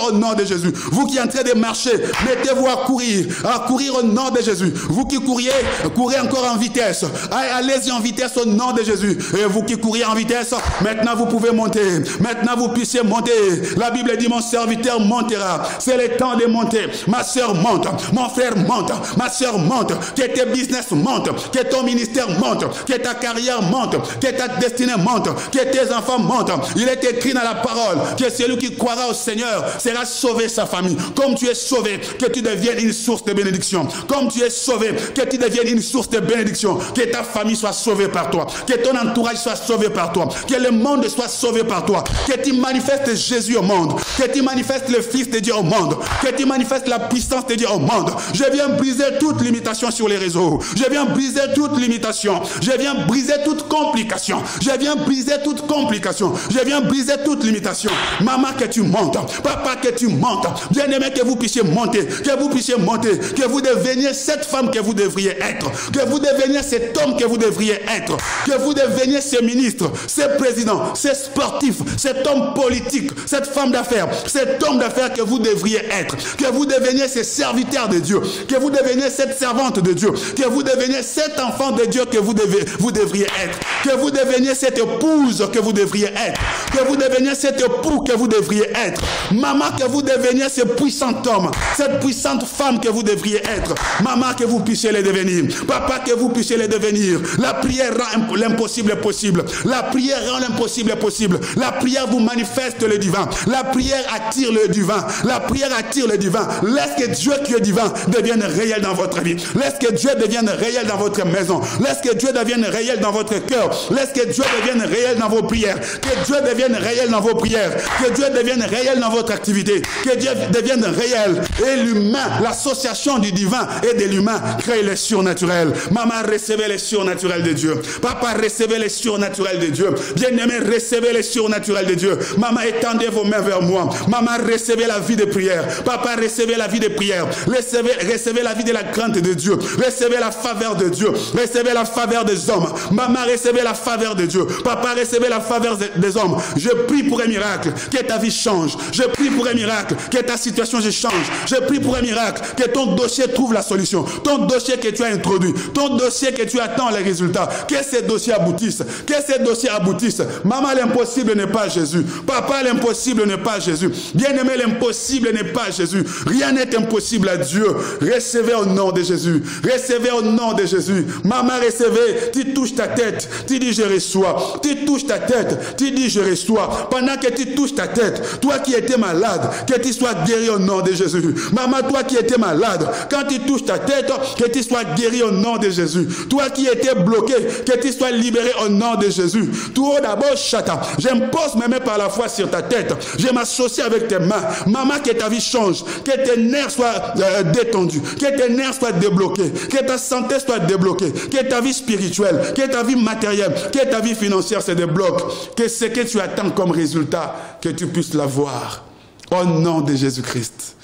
au nom de Jésus. Vous qui êtes en train de marcher, mettez-vous à courir au nom de Jésus. Vous qui couriez, courez encore en vitesse. Allez-y en vitesse au nom de Jésus. Et vous qui courez en vitesse, maintenant vous pouvez monter. Maintenant vous puissiez monter. La Bible dit, mon serviteur montera. C'est le temps de monter. Ma soeur monte, mon frère monte, ma soeur monte. Que tes business montent, que ton ministère monte, que ta carrière monte, que ta destinée monte, que tes enfants montent. Il est écrit dans la parole que celui qui croira au Seigneur sera sauvé sa famille. Comme tu es sauvé, que tu deviennes une source de bénédiction. Comme tu es sauvé, que tu deviennes une source de bénédiction. Que ta famille soit sauvée par toi. Que ton entourage soit sauvé par toi. Que le monde soit sauvé par toi. Que tu manifestes Jésus au monde. Que tu manifestes le Fils de Dieu au monde. Que tu manifestes la puissance de Dieu au monde. Je viens briser toute limitation sur les réseaux. Je viens briser toute limitation. Je viens briser toute complication. Je viens briser toute complication. Je viens briser toute limitation. Maman, que tu montes. Papa, que tu montes. Bien-aimé, que vous puissiez monter. Que vous puissiez monter. Que vous deveniez cette femme que vous devriez être. Que vous deveniez cet homme que vous devriez être. Que vous deveniez ce ministre, ce président, ce sportif, cet homme politique, cette femme d'affaires, cet homme d'affaires que vous devriez être. Que vous deveniez ce serviteur de Dieu. Que vous deveniez cette servante de Dieu. Que vous deveniez cet enfant de Dieu que vous devriez être. Que vous deveniez cette épouse que vous devriez être. Que vous deveniez cet époux que vous devriez être. Maman, que vous deveniez ce puissant homme, cette puissante femme que vous devriez être. Maman, que vous puissiez les devenir. Papa, que vous puissiez les devenir. La prière rend l'impossible possible. La prière rend l'impossible possible. La prière vous manifeste le divin. La prière attire le divin. La prière attire le divin. Laisse que Dieu qui est divin devienne réel dans votre vie. Laisse que Dieu devienne réel dans votre maison. Laisse que Dieu devienne réel dans votre cœur. Laisse que Dieu devienne réel dans vos prières. Que Dieu devienne réel dans vos prières. Que Dieu devienne réel dans votre activité. Que Dieu devienne réel. Et l'humain, l'association du divin et de l'humain crée le surnaturel. Maman, recevez le surnaturel de Dieu. Papa, recevez le surnaturel de Dieu. Bien-aimé, recevez le surnaturel de Dieu. Maman, étendez vos mains vers moi. Maman, recevez la vie de prière. Papa, recevez la vie de prière. Recevez la vie de la crainte de Dieu. Recevez la faveur de Dieu. Recevez la faveur des hommes. Maman, recevez la faveur de Dieu. Papa, recevez la faveur des hommes. Je prie pour un miracle, que ta vie change. Je prie pour un miracle, que ta situation change. Je prie pour un miracle, que ton dossier trouve la solution. Ton dossier que tu as introduit, ton dossier que tu attends les résultats, que ces dossiers aboutissent. Que ces dossiers aboutissent. Maman, l'impossible n'est pas Jésus. Papa, l'impossible n'est pas Jésus. Bien-aimé, l'impossible n'est pas Jésus. Rien n'est impossible à Dieu. Recevez au nom de Jésus. Recevez au nom de Jésus. Maman, recevez. Tu touches ta tête. Tu dis je reçois. Tu touches ta tête. Tu dis je reçois. Pendant que tu touches ta tête, toi qui étais malade, que tu sois guéri au nom de Jésus. Maman, toi qui étais malade, quand tu touches ta tête, que tu sois guéri au nom de Jésus. Toi qui étais bloqué, que tu sois libéré au nom de Jésus. Tout d'abord, chata. J'impose mes mains par la foi sur ta tête. Je m'associe avec tes mains. Maman, que ta vie change. Que tes nerfs soient détendus. Que tes nerfs soient débloqués. Que ta santé soit débloquée. Que ta vie spirituelle, que ta vie matérielle, que ta vie financière se débloque. Que ce que tu attends comme résultat, que tu puisses l'avoir. Au nom de Jésus-Christ.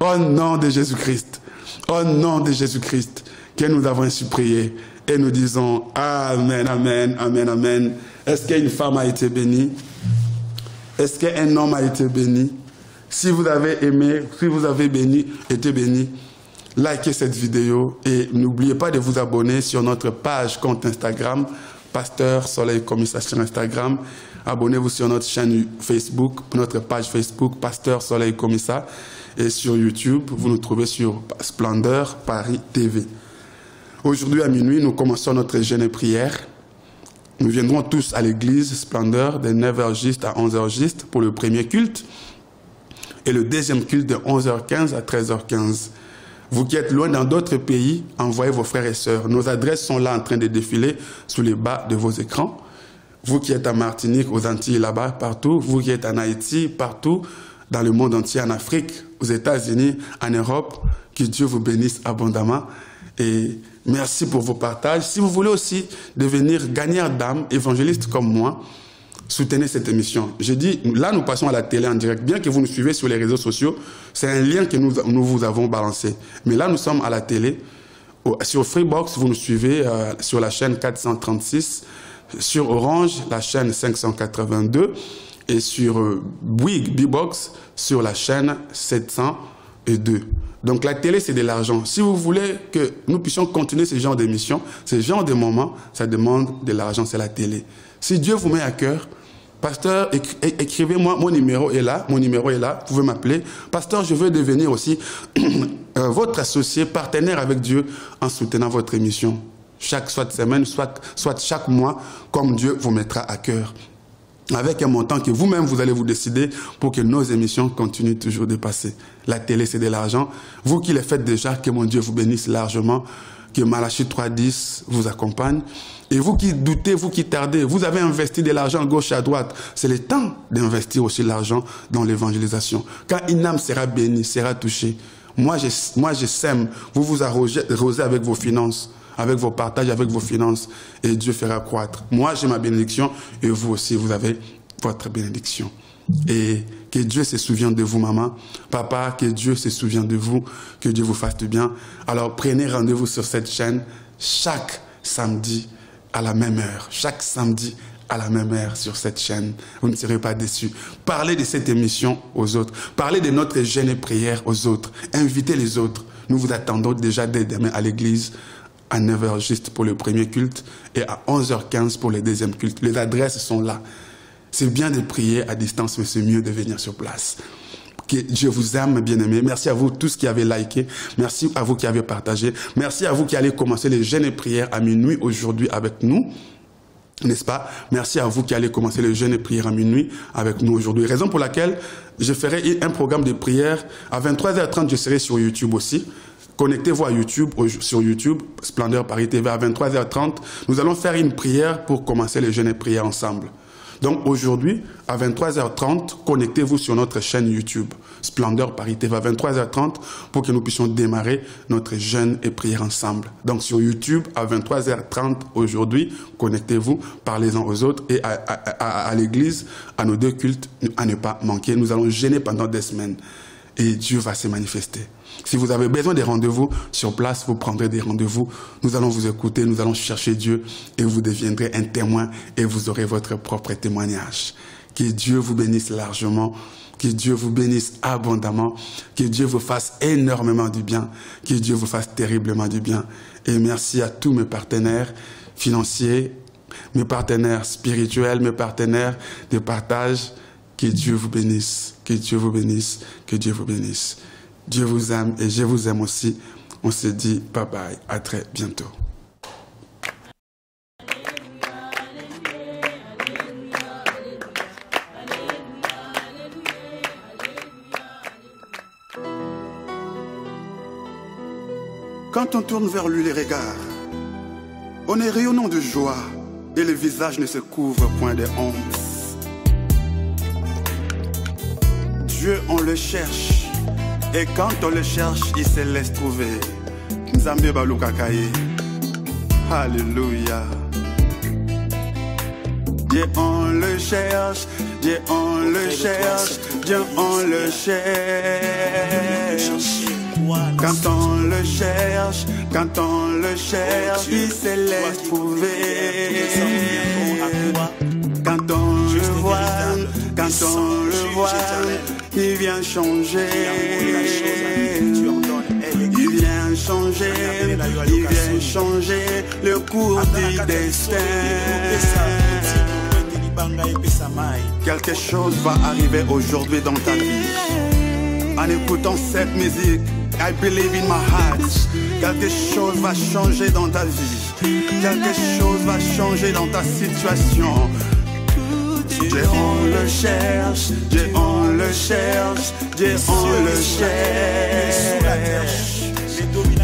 Au nom de Jésus-Christ. Au nom de Jésus-Christ. Que nous avons ainsi prié. Et nous disons Amen, Amen, Amen, Amen. Est-ce qu'une femme a été bénie? Est-ce qu'un homme a été béni? Si vous avez aimé, si vous avez été béni, likez cette vidéo et n'oubliez pas de vous abonner sur notre page compte Instagram, Pasteur Soleil Komissa sur Instagram. Abonnez-vous sur notre chaîne Facebook, notre page Facebook, Pasteur Soleil Komissa. Et sur YouTube, vous nous trouvez sur Splendeur Paris TV. Aujourd'hui à minuit, nous commençons notre jeûne et prière. Nous viendrons tous à l'église Splendeur de 9h juste à 11h juste pour le premier culte. Et le deuxième culte de 11h15 à 13h15. Vous qui êtes loin dans d'autres pays, envoyez vos frères et sœurs. Nos adresses sont là en train de défiler sous les bas de vos écrans. Vous qui êtes à Martinique, aux Antilles, là-bas, partout. Vous qui êtes en Haïti, partout, dans le monde entier, en Afrique, aux États-Unis, en Europe. Que Dieu vous bénisse abondamment. Et merci pour vos partages. Si vous voulez aussi devenir gagneur d'âme, évangéliste comme moi, soutenez cette émission. J'ai dit, là nous passons à la télé en direct. Bien que vous nous suivez sur les réseaux sociaux, c'est un lien que nous vous avons balancé. Mais là nous sommes à la télé. Sur Freebox, vous nous suivez sur la chaîne 436. Sur Orange, la chaîne 582. Et sur Bouygues, B-Box, sur la chaîne 702. Donc la télé, c'est de l'argent. Si vous voulez que nous puissions continuer ce genre d'émission, ce genre de moments, ça demande de l'argent, c'est la télé. Si Dieu vous met à cœur, pasteur, écrivez-moi, mon numéro est là, vous pouvez m'appeler. Pasteur, je veux devenir aussi votre associé, partenaire avec Dieu en soutenant votre émission. Soit semaine, soit chaque mois, comme Dieu vous mettra à cœur. Avec un montant que vous-même, vous allez vous décider pour que nos émissions continuent toujours de passer. La télé, c'est de l'argent. Vous qui le faites déjà, que mon Dieu vous bénisse largement, que Malachie 3.10 vous accompagne. Et vous qui doutez, vous qui tardez, vous avez investi de l'argent à gauche et à droite. C'est le temps d'investir aussi l'argent dans l'évangélisation. Quand une âme sera bénie, sera touchée, moi je sème, vous vous arrosez avec vos finances, avec vos partages, avec vos finances, et Dieu fera croître. Moi, j'ai ma bénédiction, et vous aussi, vous avez votre bénédiction. Et que Dieu se souvienne de vous, maman. Papa, que Dieu se souvienne de vous, que Dieu vous fasse du bien. Alors, prenez rendez-vous sur cette chaîne chaque samedi à la même heure. Chaque samedi à la même heure sur cette chaîne. Vous ne serez pas déçus. Parlez de cette émission aux autres. Parlez de notre jeûne et prière aux autres. Invitez les autres. Nous vous attendons déjà dès demain à l'église, à 9h juste pour le premier culte et à 11h15 pour le deuxième culte. Les adresses sont là. C'est bien de prier à distance, mais c'est mieux de venir sur place. Que Dieu vous aime, bien-aimés. Merci à vous tous qui avez liké. Merci à vous qui avez partagé. Merci à vous qui allez commencer les jeûnes et prières à minuit aujourd'hui avec nous. N'est-ce pas? Merci à vous qui allez commencer le jeûne et prière à minuit avec nous aujourd'hui. Raison pour laquelle je ferai un programme de prière à 23h30. Je serai sur YouTube aussi. Connectez-vous à YouTube, sur YouTube, Splendeur Paris TV à 23h30. Nous allons faire une prière pour commencer les jeûnes et prières ensemble. Donc aujourd'hui, à 23h30, connectez-vous sur notre chaîne YouTube, Splendeur Paris TV à 23h30, pour que nous puissions démarrer notre jeûne et prière ensemble. Donc sur YouTube, à 23h30 aujourd'hui, connectez-vous, parlez-en aux autres et à l'église, à nos deux cultes, à ne pas manquer. Nous allons jeûner pendant des semaines et Dieu va se manifester. Si vous avez besoin des rendez-vous sur place, vous prendrez des rendez-vous. Nous allons vous écouter, nous allons chercher Dieu et vous deviendrez un témoin et vous aurez votre propre témoignage. Que Dieu vous bénisse largement, que Dieu vous bénisse abondamment, que Dieu vous fasse énormément du bien, que Dieu vous fasse terriblement du bien. Et merci à tous mes partenaires financiers, mes partenaires spirituels, mes partenaires de partage. Que Dieu vous bénisse, que Dieu vous bénisse, que Dieu vous bénisse. Dieu vous aime et je vous aime aussi. On se dit bye bye, à très bientôt. Quand on tourne vers lui les regards, on est rayonnant de joie et le visage ne se couvre point de honte. Dieu, on le cherche, et quand on le cherche, il se laisse trouver. Nzambe balukakaye. Alléluia. Dieu, on le cherche, Dieu, on le cherche, Dieu, on le cherche. Quand on le cherche, quand on le cherche, il se laisse trouver. Quand on le voit, quand on le voit, il vient changer. Il vient changer, il vient changer le cours du destin. Quelque chose va arriver aujourd'hui dans ta vie. En écoutant cette musique, I believe in my heart. Quelque chose va changer dans ta vie. Quelque chose va changer dans ta situation. Dieu, on le cherche, Dieu, on le cherche, Dieu, on le cherche.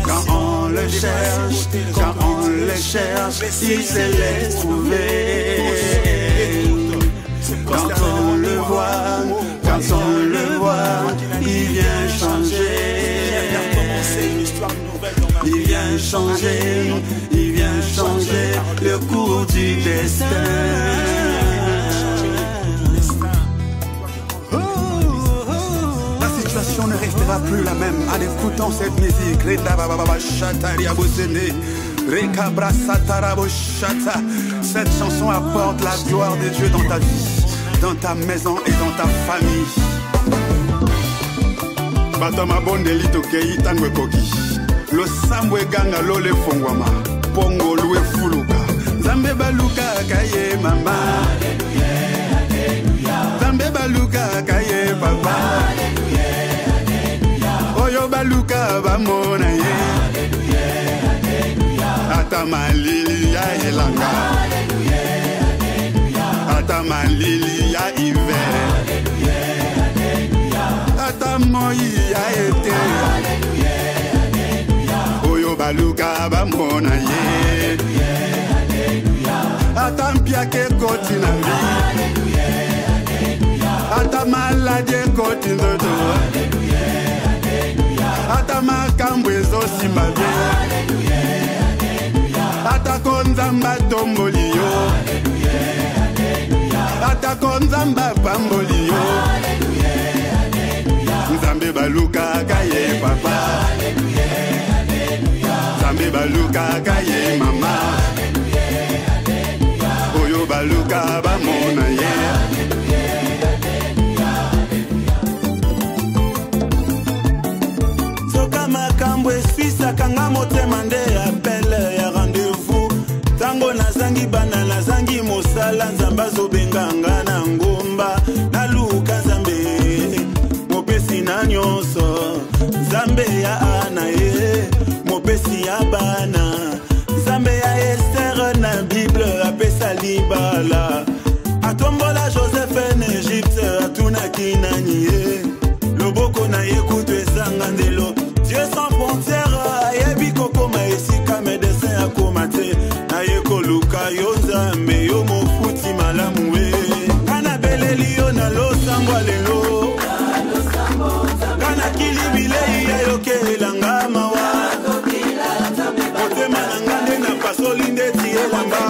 Quand on le cherche, quand on le cherche, il se laisse trouver. Quand on le voit, quand on le voit, il vient changer. Il vient changer, il vient changer le cours du destin. écoutons cette musique. Renda baba chataria bosene. Rekabra satarabo chata. Cette chanson apporte la gloire de Dieu dans ta vie, dans ta maison et dans ta famille. Batama bondeli tokei tangwe koki. Lo sambwe ganga lo le fongwama. Pongo lue fuluka. Zambe baluka kaye mama. Alléluia, alléluia. Zambe baluka kaye papa. Alléluia, alléluia. Oyo baluka bamona ye. Alléluia, alléluia. Atama lili ya elanga. Alléluia, alléluia. Atama lili ya hiver. Alléluia, alléluia. Atama ya été. Alléluia, alléluia. Oyo baluka bamona ye. Ata mpiake koti na vi. Alléluia, alléluia. Ata maladi koti ndoto. Alléluia, alléluia. Ata makambo ezosimba vie. Alléluia, alléluia. Ata konzamba tomboli yo. Alléluia, alléluia. Ata konzamba pamboli yo. Alléluia, alléluia. Nzambe baluka kaye papa. Alléluia, alléluia. Nzambe baluka kaye mama. Baluka bamona ye. Soka makambo eswisaka nga motema nde appele ya rendez-vous. Tango nazangi bana nazangi mosala nzambe azobenga nga na ngomba. Naluka nzambe mopesi na nyonso. Nzambe ya ana ye mopesi ya bana. Nzambe ya Esther na Bible apesa libala. Atombola Joseph en Égypte atunaki nani ye. Loboko na ye kutu ezanga ndelo. Dieu sans frontière ayebi kokoma esika médecin akoma te. Na ye koluka yo nzambe yo mofuti malamu we. Kana beleli yo na losambo lelo. Kana kilibile ya yokelanga mawa. Motema nanga nde na pasoli nde tielanga.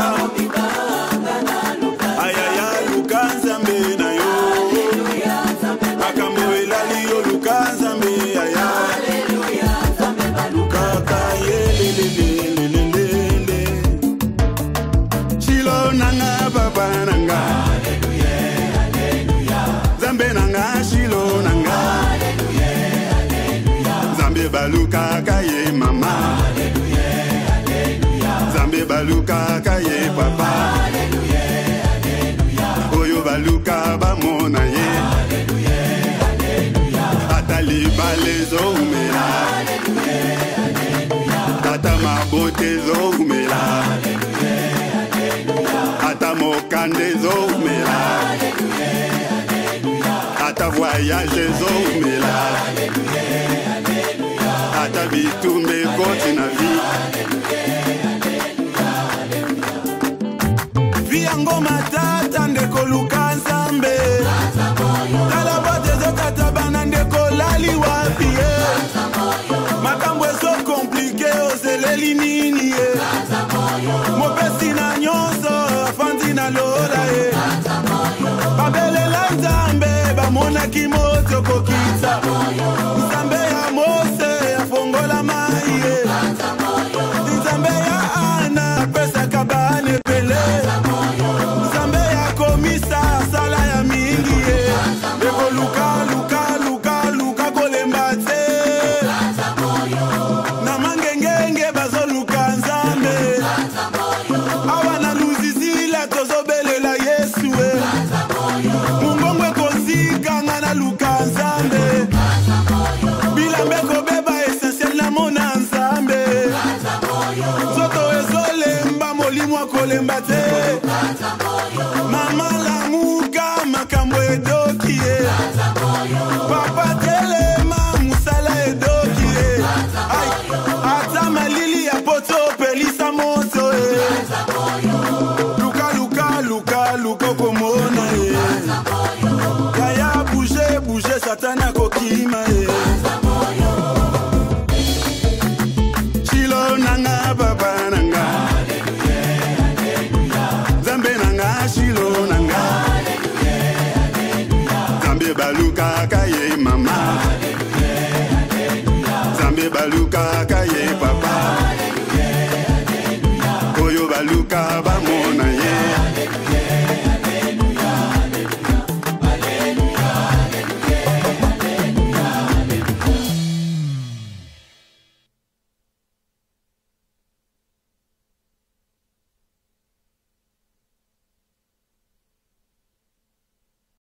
Ayaya luka nzambe na yo. Makambo elali yo luka nzambe aya. Luka kaye lelelelelelele. Shilo nanga baba nanga. Nzambe nanga shilo nanga. Nzambe baluka kaye mama. Nzambe baluka kaye papa. Alléluia, alléluia. Oyo baluka bamona ye. Alléluia, alléluia. Atali balezo umela. Alléluia, alléluia. Ata mabote zo umela. Alléluia, alléluia. Ata mokande zo umela. Alléluia, alléluia. Ata voyage zo umela. Alléluia, alléluia. Ata bitumbe koti na vie. Viango matata ndeko luka nzambe. Tala bote zokata bana ndeko lali wapi ye. Makambo ezo komplike ozeleli nini ye. Mopesi na nyonso afandi na lola ye. Babelela nzambe bamonaki moto kokita. Nzambe ya Mose afongola mai ye. Nzambe ya Ana pesaka bane pele. Nzambe ya komisa sala ya mingi ye. Eko luka luka luka luka kolemba te. Na mangengenge bazo luka nzambe. Awa na luzizila tozobelela Yesu we. Mungongwe kozika nga na luka nzambe. Bilambe kobeba essentiel na mona nzambe. Zoto ezolemba molimwa kolemba te. Mama lamuka makambo edoki ye. Papa telema musala edoki ye. Ata malili ya poto pelisa moto ye. Luka luka luka luka komona ye. Kaya bouge bouge satana kokima ye. Shilo nanga baba nanga. Zambe nanga shilo nanga. baluka bamongo